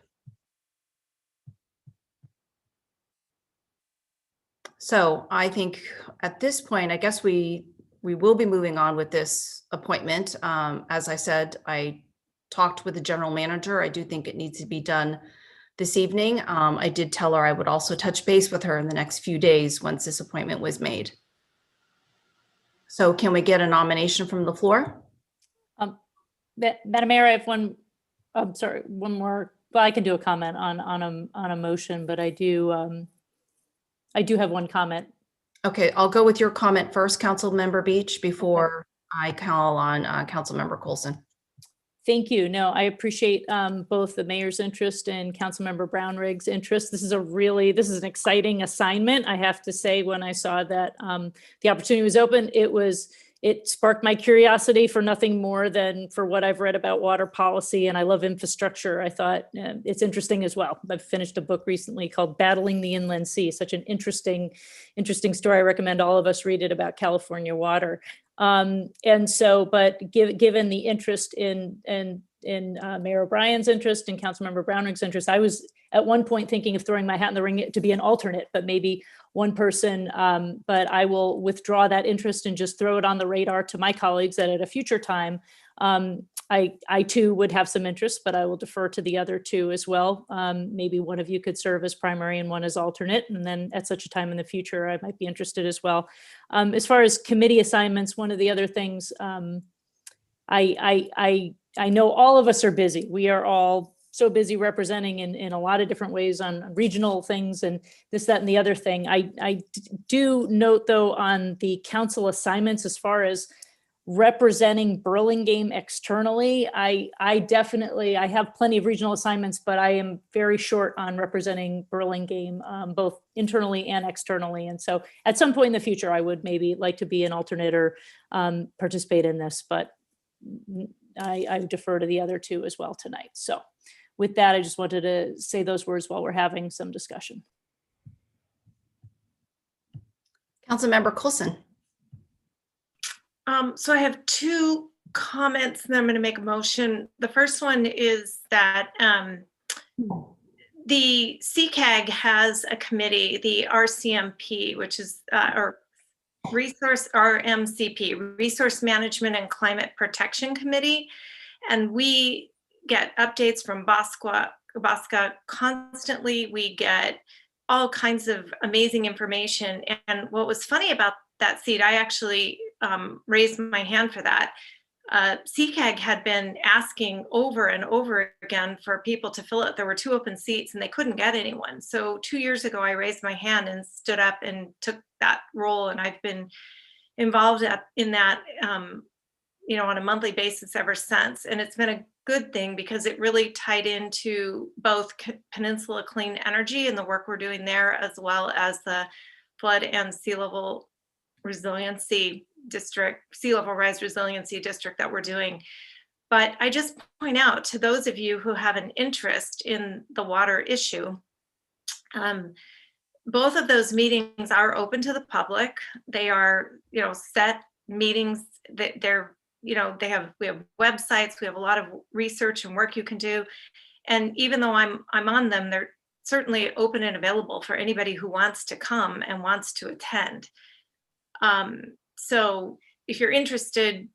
So I think at this point, I guess we will be moving on with this appointment. As I said, I talked with the general manager. I do think it needs to be done this evening. I did tell her I would also touch base with her in the next few days once this appointment was made. So can we get a nomination from the floor? Madam Mayor, I have one more. Well, I can do a comment on a motion, but I do have one comment. Okay, I'll go with your comment first, Councilmember Beach, before I call on Councilmember Coulson. Thank you. No, I appreciate both the mayor's interest and Councilmember Brownrigg's interest. This is an exciting assignment. I have to say, when I saw that the opportunity was open, it sparked my curiosity for nothing more than for what I've read about water policy, and I love infrastructure. I thought it's interesting as well. I've finished a book recently called Battling the Inland Sea, such an interesting story. I recommend all of us read it, about California water. And so, but given the interest in Mayor O'Brien's interest and Councilmember Brownrigg's interest, I was at one point thinking of throwing my hat in the ring to be an alternate, but maybe one person, but I will withdraw that interest and just throw it on the radar to my colleagues that at a future time, I too would have some interest, but I will defer to the other two as well. Maybe one of you could serve as primary and one as alternate, and then at such a time in the future, I might be interested as well. As far as committee assignments, one of the other things, I know all of us are busy. We are all so busy representing in a lot of different ways on regional things and this, that, and the other thing. I do note, though, on the council assignments, as far as representing Burlingame externally, I have plenty of regional assignments, but I am very short on representing Burlingame, both internally and externally. And so at some point in the future, I would maybe like to be an alternate or participate in this, but I defer to the other two as well tonight. So with that, I just wanted to say those words while we're having some discussion. Councilmember Coulson. So I have two comments, and then I'm going to make a motion. The first one is that the CCAG has a committee, the RCMP, which is RMCP, Resource Management and Climate Protection Committee, and we get updates from BOSCA constantly. We get all kinds of amazing information. And what was funny about that seat, I actually raised my hand for that. CCAG had been asking over and over again for people to fill it. There were 2 open seats and they couldn't get anyone. So 2 years ago, I raised my hand and stood up and took that role. And I've been involved in that, on a monthly basis ever since. And it's been a good thing because it really tied into both Peninsula Clean Energy and the work we're doing there, as well as the flood and sea level resiliency district, sea level rise resiliency district that we're doing. But I just point out to those of you who have an interest in the water issue, both of those meetings are open to the public. They are, set meetings that we have websites, we have a lot of research and work you can do. And even though I'm on them, they're certainly open and available for anybody who wants to come and wants to attend. So if you're interested,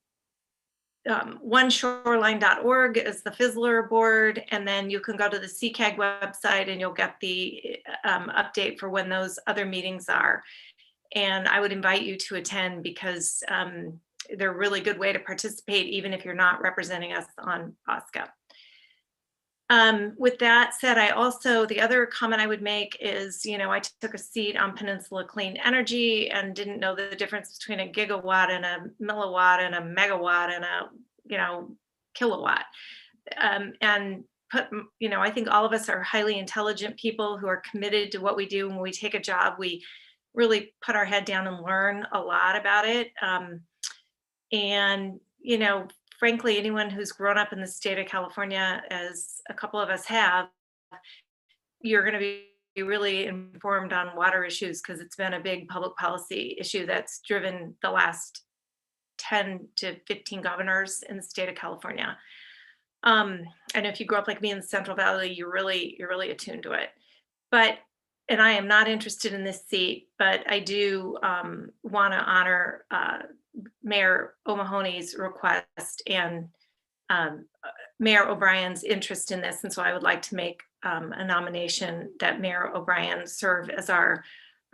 oneshoreline.org is the Fizzler board, and then you can go to the CCAG website and you'll get the update for when those other meetings are. And I would invite you to attend because they're a really good way to participate, even if you're not representing us on OSCA. With that said, the other comment I would make is, I took a seat on Peninsula Clean Energy and didn't know the difference between a gigawatt and a milliwatt and a megawatt and a, kilowatt. I think all of us are highly intelligent people who are committed to what we do. When we take a job, we really put our head down and learn a lot about it. Frankly, anyone who's grown up in the state of California, as a couple of us have, you're going to be really informed on water issues because it's been a big public policy issue that's driven the last 10 to 15 governors in the state of California. And if you grow up like me in the Central Valley, you're really attuned to it. And I am not interested in this seat, but I do want to honor Mayor O'Mahony's request and Mayor O'Brien's interest in this. And so I would like to make a nomination that Mayor O'Brien serve as our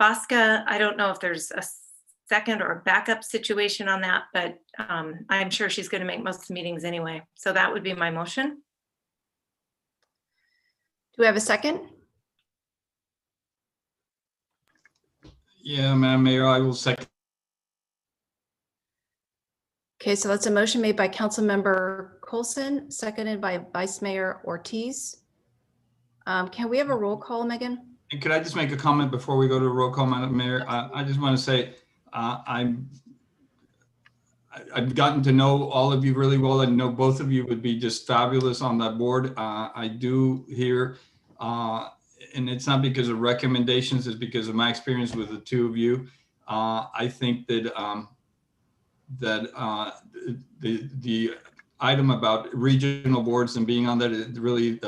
BOSCA. I don't know if there's a second or a backup situation on that, but I'm sure she's going to make most of the meetings anyway. So that would be my motion. Do we have a second? Yeah, Madam Mayor, I will second. Okay, so that's a motion made by Councilmember Coulson, seconded by Vice Mayor Ortiz. Can we have a roll call, Megan? And could I just make a comment before we go to a roll call, Madam Mayor? I just want to say I've gotten to know all of you really well. I know both of you would be just fabulous on that board. I do hear, and it's not because of recommendations, it's because of my experience with the two of you. I think that the item about regional boards and being on that, it really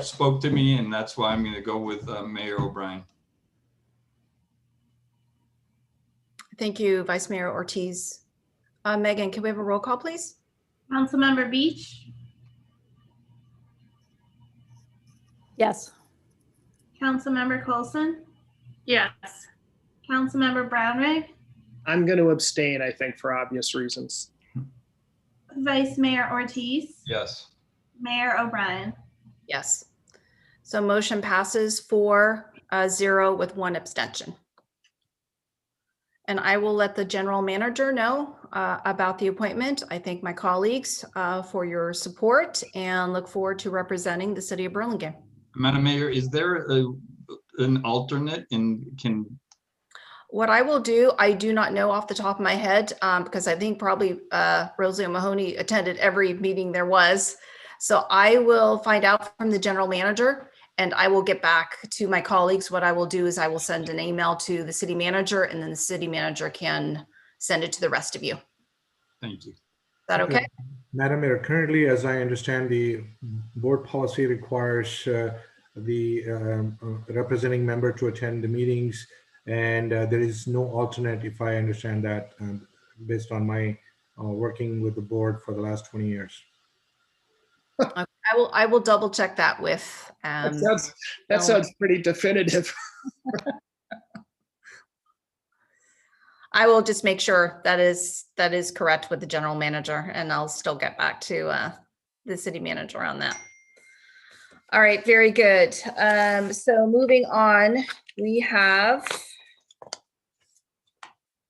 spoke to me, and that's why I'm going to go with Mayor O'Brien. Thank you, Vice Mayor Ortiz. Megan, can we have a roll call, please? Councilmember Beach, Yes. Councilmember Coulson, Yes. Councilmember Brownrigg, I'm going to abstain, I think, for obvious reasons. Vice Mayor Ortiz, Yes. Mayor O'Brien. Yes. So motion passes 4-0 with 1 abstention. And I will let the general manager know about the appointment. I thank my colleagues for your support and look forward to representing the city of Burlingame. Madam Mayor, is there an alternate What I will do, I do not know off the top of my head because I think probably Rosie O'Mahony attended every meeting there was. So I will find out from the general manager and I will get back to my colleagues. What I will do is I will send an email to the city manager and then the city manager can send it to the rest of you. Thank you. Is that okay? Madam Mayor, currently, as I understand, the board policy requires the representing member to attend the meetings, and there is no alternate, if I understand that, based on my working with the board for the last 20 years. Okay. I will double check that with. That sounds pretty definitive. I will just make sure that is correct with the general manager, and I'll still get back to the city manager on that. All right, very good. So moving on, we have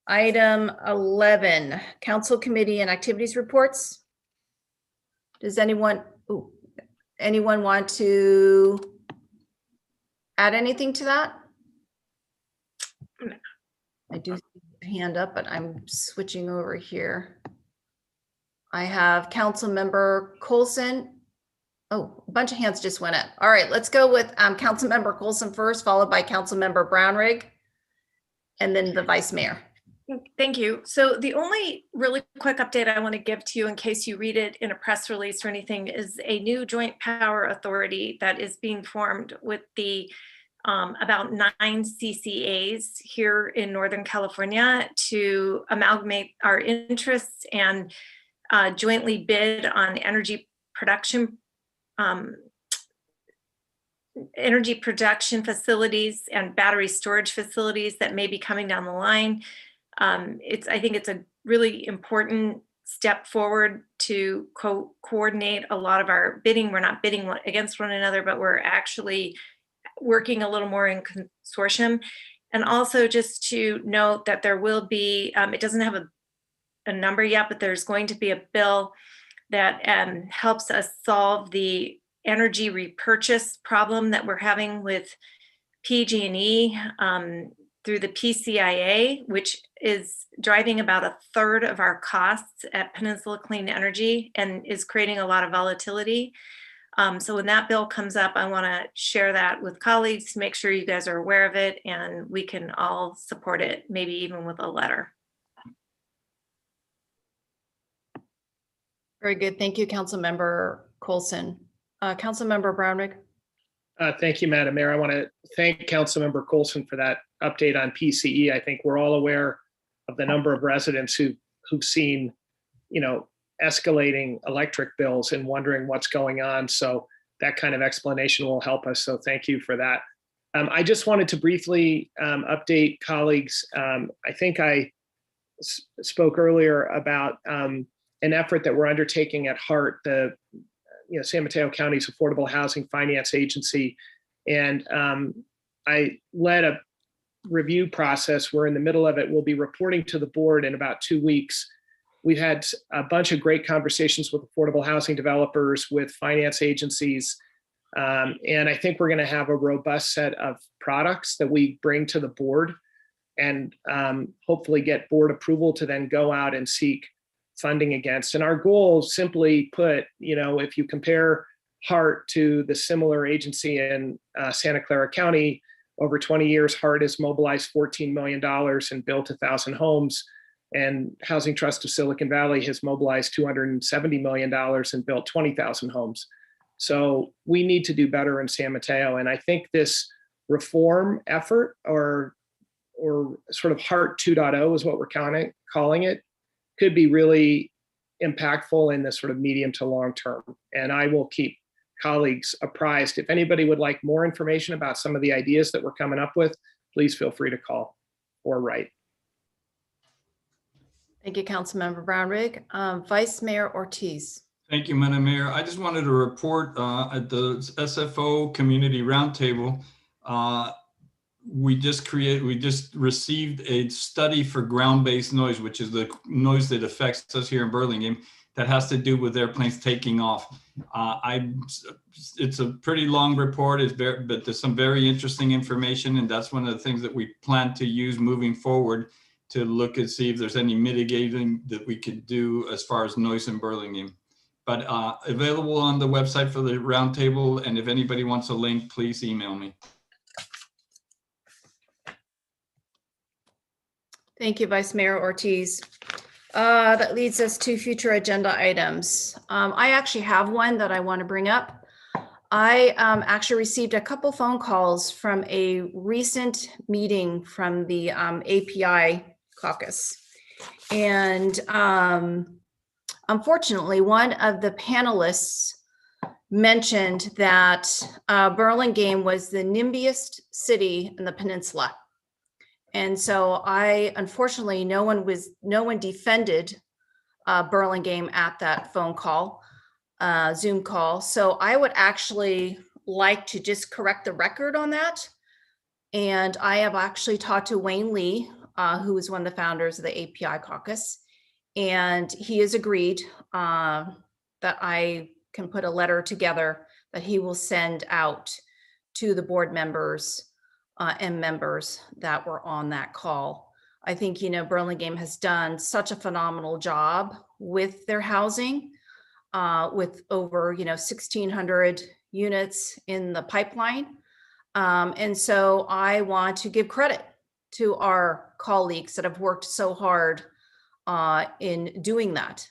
item 11, council committee and activities reports. Does anyone want to add anything to that? I do see a hand up, but I'm switching over here. I have Councilmember Coulson. Oh, a bunch of hands just went up. All right, let's go with Councilmember Coulson first, followed by Councilmember Brownrigg, and then the Vice Mayor. Thank you. So the only really quick update I want to give to you in case you read it in a press release or anything is a new joint power authority that is being formed with the about 9 CCAs here in Northern California to amalgamate our interests and jointly bid on energy production facilities and battery storage facilities that may be coming down the line. I think it's a really important step forward to coordinate a lot of our bidding. We're not bidding against one another, but we're actually working a little more in consortium. And also just to note that there will be, it doesn't have a number yet, but there's going to be a bill that helps us solve the energy repurchase problem that we're having with PG&E through the PCIA, which is driving about 1/3 of our costs at Peninsula Clean Energy and is creating a lot of volatility. So when that bill comes up, I want to share that with colleagues to make sure you guys are aware of it and we can all support it, maybe even with a letter. Very good. Thank you, Councilmember Coulson. Councilmember Brownrigg. Thank you, Madam Mayor. I want to thank Councilmember Coulson for that update on PCE. I think we're all aware of the number of residents who've seen, escalating electric bills and wondering what's going on. So that kind of explanation will help us. So thank you for that. I just wanted to briefly update colleagues. I think I spoke earlier about an effort that we're undertaking at HART, the San Mateo County's Affordable Housing Finance Agency. And I led a review process. We're in the middle of it. We'll be reporting to the board in about 2 weeks. We've had a bunch of great conversations with affordable housing developers, with finance agencies. And I think we're going to have a robust set of products that we bring to the board and hopefully get board approval to then go out and seek funding against. And our goal, simply put, if you compare HART to the similar agency in Santa Clara County, over 20 years, HART has mobilized $14 million and built 1,000 homes. And Housing Trust of Silicon Valley has mobilized $270 million and built 20,000 homes. So we need to do better in San Mateo. And I think this reform effort, or sort of HART 2.0 is what we're calling it, could be really impactful in the sort of medium to long term. And I will keep colleagues apprised. If anybody would like more information about some of the ideas that we're coming up with, please feel free to call or write. Thank you, Councilmember Brownrigg. Vice Mayor Ortiz. Thank you, Madam Mayor. I just wanted to report at the SFO Community Roundtable, we just received a study for ground-based noise, which is the noise that affects us here in Burlingame, that has to do with airplanes taking off. It's a pretty long report, but there's some very interesting information, and that's one of the things that we plan to use moving forward to look and see if there's any mitigating that we could do as far as noise in Burlingame. But available on the website for the roundtable, and if anybody wants a link, please email me. Thank you, Vice Mayor Ortiz. That leads us to future agenda items. I actually have one that I want to bring up. I actually received a couple phone calls from a recent meeting from the API caucus. And unfortunately, one of the panelists mentioned that Burlingame was the NIMBYest city in the peninsula. And so unfortunately, no one defended Burlingame at that phone call, Zoom call. So I would actually like to just correct the record on that. And I have actually talked to Wayne Lee, who is one of the founders of the API caucus. And he has agreed that I can put a letter together that he will send out to the board members and members that were on that call. I think, Burlingame has done such a phenomenal job with their housing, with over, 1,600 units in the pipeline. And so I want to give credit to our colleagues that have worked so hard in doing that.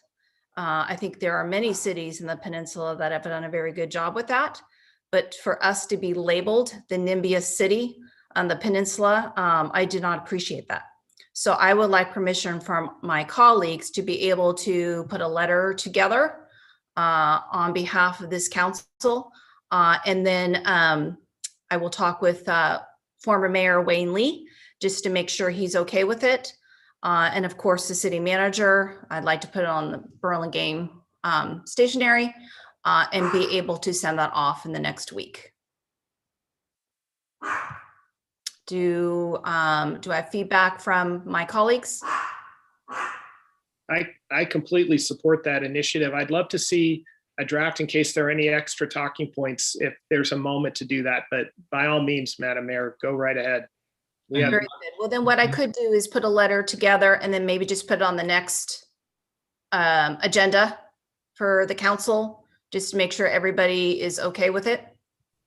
I think there are many cities in the peninsula that have done a very good job with that. but for us to be labeled the NIMBYist city on the peninsula, I did not appreciate that. So I would like permission from my colleagues to be able to put a letter together on behalf of this council. And then I will talk with former Mayor Wayne Lee just to make sure he's okay with it. And of course, the city manager, I'd like to put it on the Burlingame stationery and be able to send that off in the next week. Do I have feedback from my colleagues? I completely support that initiative. I'd love to see a draft in case there are any extra talking points if there's a moment to do that. But by all means, Madam Mayor, go right ahead. Very good. Well, then what I could do is put a letter together and then maybe just put it on the next agenda for the council, just to make sure everybody is okay with it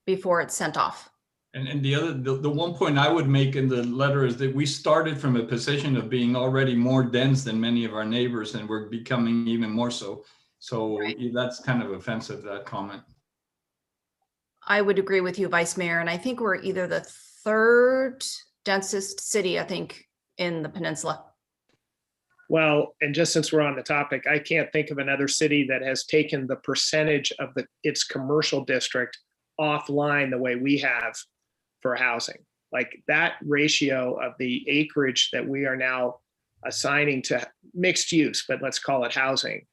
before it's sent off. And the one point I would make in the letter is that we started from a position of being already more dense than many of our neighbors, and we're becoming even more so. So that's kind of offensive, that comment. I would agree with you, Vice Mayor, and I think we're either the third densest city, I think, in the peninsula. Well, and just since we're on the topic, I can't think of another city that has taken the percentage of its commercial district offline the way we have for housing. Like that ratio of the acreage that we are now assigning to mixed use, but let's call it housing.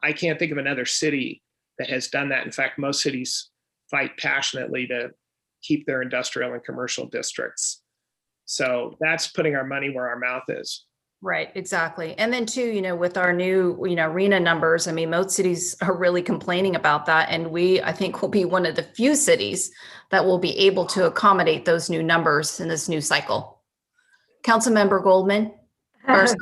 I can't think of another city that has done that. In fact, most cities fight passionately to keep their industrial and commercial districts. So that's putting our money where our mouth is. Right, exactly. And then too, you know, with our new, RHNA numbers, I mean, most cities are really complaining about that. And I think will be one of the few cities that will be able to accommodate those new numbers in this new cycle. Councilmember Goldman. Andrew.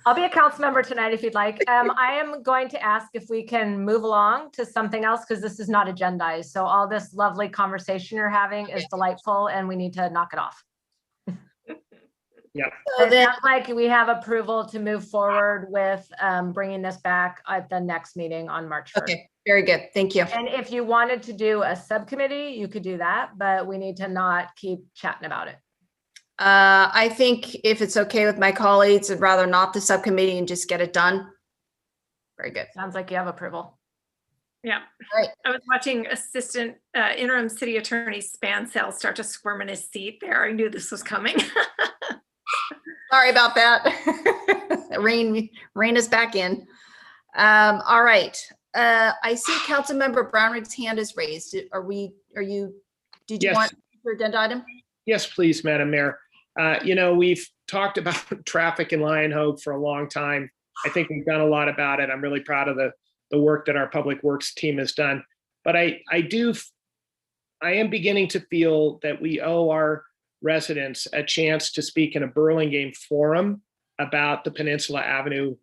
I'll be a council member tonight if you'd like. I am going to ask if we can move along to something else because this is not agendized. So all this lovely conversation you're having is delightful and we need to knock it off. Yeah. So it sounds like we have approval to move forward with bringing this back at the next meeting on March 1st. Okay, very good. Thank you. And if you wanted to do a subcommittee, you could do that, but we need to not keep chatting about it. I think if it's okay with my colleagues, I'd rather not the subcommittee and just get it done. Very good. Sounds like you have approval. Yeah. Right. I was watching assistant interim city attorney Spansell start to squirm in his seat there. I knew this was coming. Sorry about that. Rain is back in. All right. I see Councilmember Brownrigg's hand is raised. Did you Yes. want your agenda item? Yes, please, Madam Mayor. We've talked about traffic in Lion Hope for a long time. I think we've done a lot about it. I'm really proud of the work that our Public Works team has done. But I am beginning to feel that we owe our residents a chance to speak in a Burlingame forum about the Peninsula Avenue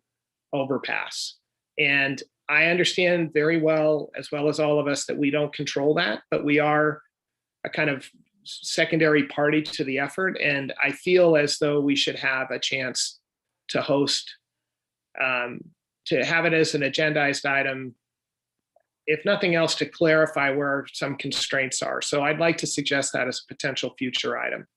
overpass. And I understand very well as all of us, that we don't control that, but we are a kind of secondary party to the effort. And I feel as though we should have a chance to host, to have it as an agendized item, if nothing else, to clarify where some constraints are. So I'd like to suggest that as a potential future item.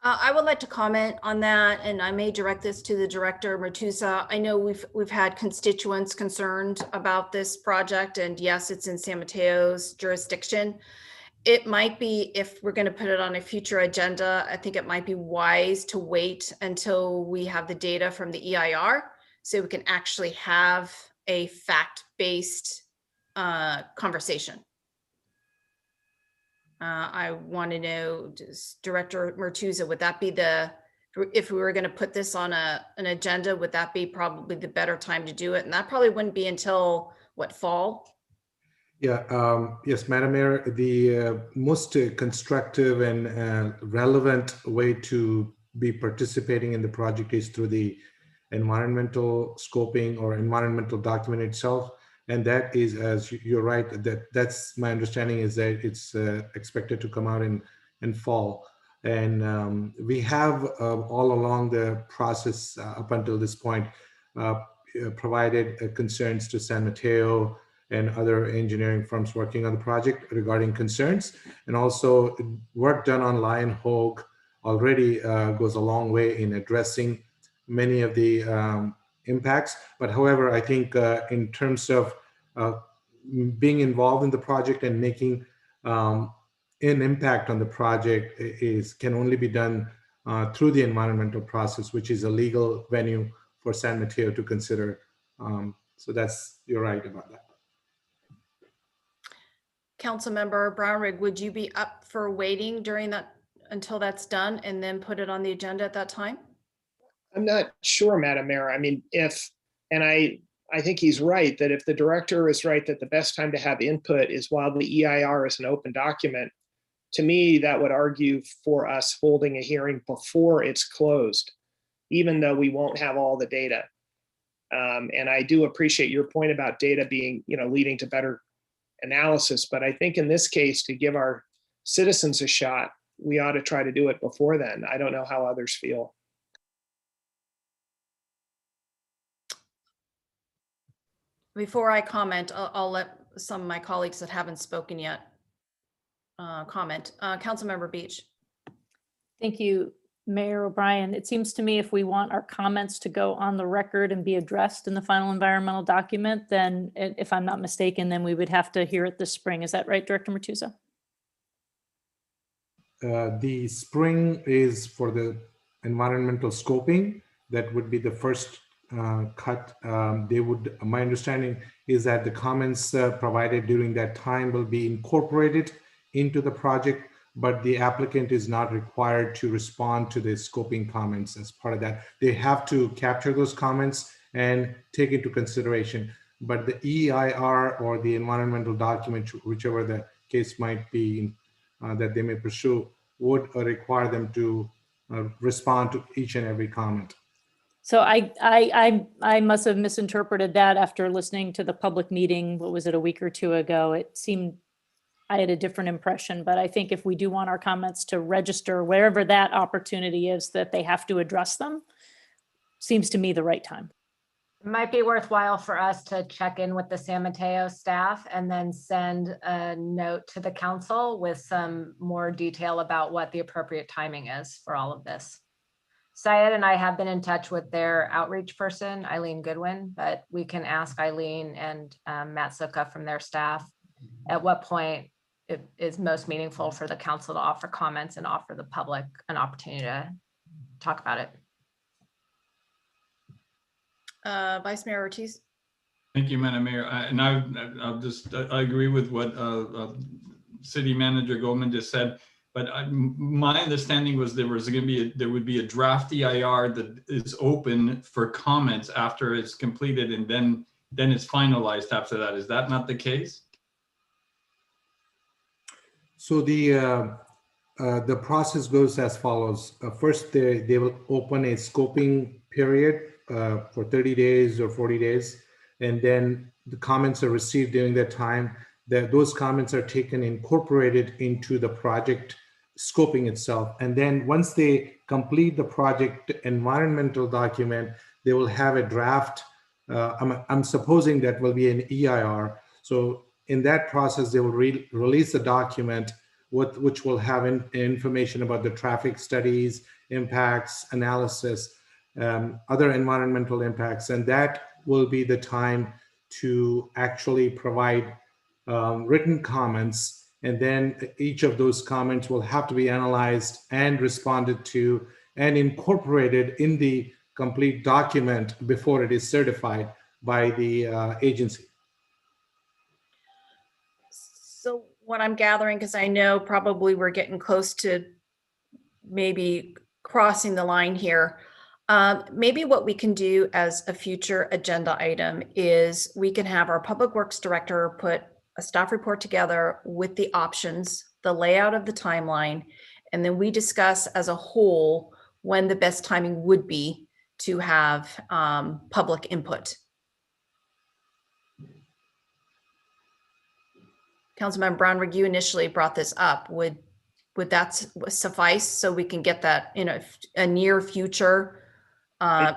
I would like to comment on that, and I may direct this to the director, Matuza. I know we've had constituents concerned about this project, and yes, it's in San Mateo's jurisdiction. It might be, if we're going to put it on a future agenda, I think it might be wise to wait until we have the data from the EIR, so we can actually have a fact-based conversation. I want to know, Director Matuza, would that be if we were going to put this on an agenda, would that be probably the better time to do it? And that probably wouldn't be until what, fall? Yeah, yes, Madam Mayor, the most constructive and relevant way to be participating in the project is through the environmental scoping or environmental document itself. And that is, as you're right, that's my understanding, is that it's expected to come out in fall. And we have all along the process up until this point provided concerns to San Mateo and other engineering firms working on the project regarding concerns. And also work done on Lion Hogue already goes a long way in addressing many of the impacts. But however, I think in terms of being involved in the project and making an impact on the project can only be done through the environmental process, which is a legal venue for San Mateo to consider. So you're right about that. Councilmember Brownrigg, would you be up for waiting during that until that's done and then put it on the agenda at that time? I'm not sure, Madam Mayor. I mean, I think he's right that if the director is right that the best time to have input is while the EIR is an open document, to me, that would argue for us holding a hearing before it's closed, even though we won't have all the data. And I do appreciate your point about data being, leading to better analysis. But I think in this case, to give our citizens a shot, we ought to try to do it before then. I don't know how others feel. Before I comment, I'll let some of my colleagues that haven't spoken yet comment. Councilmember Beach. Thank you, Mayor O'Brien. It seems to me if we want our comments to go on the record and be addressed in the final environmental document, then if I'm not mistaken, then we would have to hear it this spring. Is that right, Director Matuza? The spring is for the environmental scoping. That would be the first cut. My understanding is that the comments provided during that time will be incorporated into the project, but the applicant is not required to respond to the scoping comments as part of that. They have to capture those comments and take into consideration. But the EIR or the environmental document, whichever the case might be that they may pursue, would require them to respond to each and every comment. So I must have misinterpreted that after listening to the public meeting. What was it, a week or two ago? It seemed I had a different impression, but I think if we do want our comments to register wherever that opportunity is, that they have to address them, seems to me the right time. It might be worthwhile for us to check in with the San Mateo staff and then send a note to the council with some more detail about what the appropriate timing is for all of this. Syed and I have been in touch with their outreach person, Eileen Goodwin, but we can ask Eileen and Matt Suka from their staff at what point it is most meaningful for the council to offer comments and offer the public an opportunity to talk about it. Vice Mayor Ortiz. Thank you, Madam Mayor. I agree with what City Manager Goldman just said. But my understanding was there would be a draft EIR that is open for comments after it's completed, and then it's finalized after that. Is that not the case? So the process goes as follows. First, they will open a scoping period for 30 days or 40 days, and then the comments are received during that time. Those comments are taken, incorporated into the project scoping itself. And then once they complete the project environmental document, they will have a draft. I'm supposing that will be an EIR. So in that process, they will release the document, which will have information about the traffic studies, impacts, analysis, other environmental impacts. And that will be the time to actually provide written comments. And then each of those comments will have to be analyzed and responded to and incorporated in the complete document before it is certified by the agency. So what I'm gathering, because I know probably we're getting close to maybe crossing the line here, maybe what we can do as a future agenda item is we can have our Public Works Director put a staff report together with the options, the layout of the timeline, and then we discuss as a whole when the best timing would be to have public input. Councilmember Brownrigg, you initially brought this up. Would that suffice so we can get that in a near future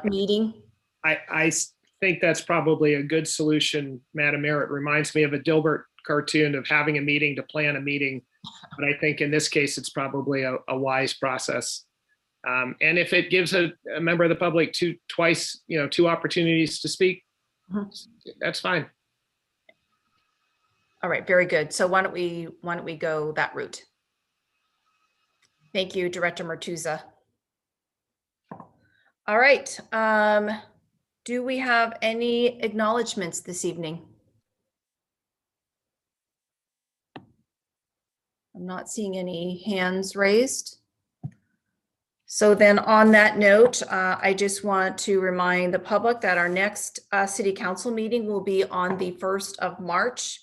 meeting? I think that's probably a good solution, Madam Mayor. It reminds me of a Dilbert cartoon of having a meeting to plan a meeting. But I think in this case, it's probably a wise process. And if it gives a member of the public two opportunities to speak, that's fine. All right, very good. So why don't we go that route? Thank you, Director Martuza. All right. Do we have any acknowledgements this evening? I'm not seeing any hands raised. So then on that note, I just want to remind the public that our next City Council meeting will be on the 1st of March.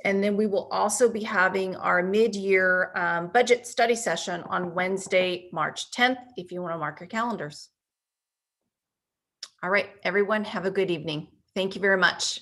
And then we will also be having our mid-year budget study session on Wednesday, March 10th, if you want to mark your calendars. All right, everyone, have a good evening. Thank you very much.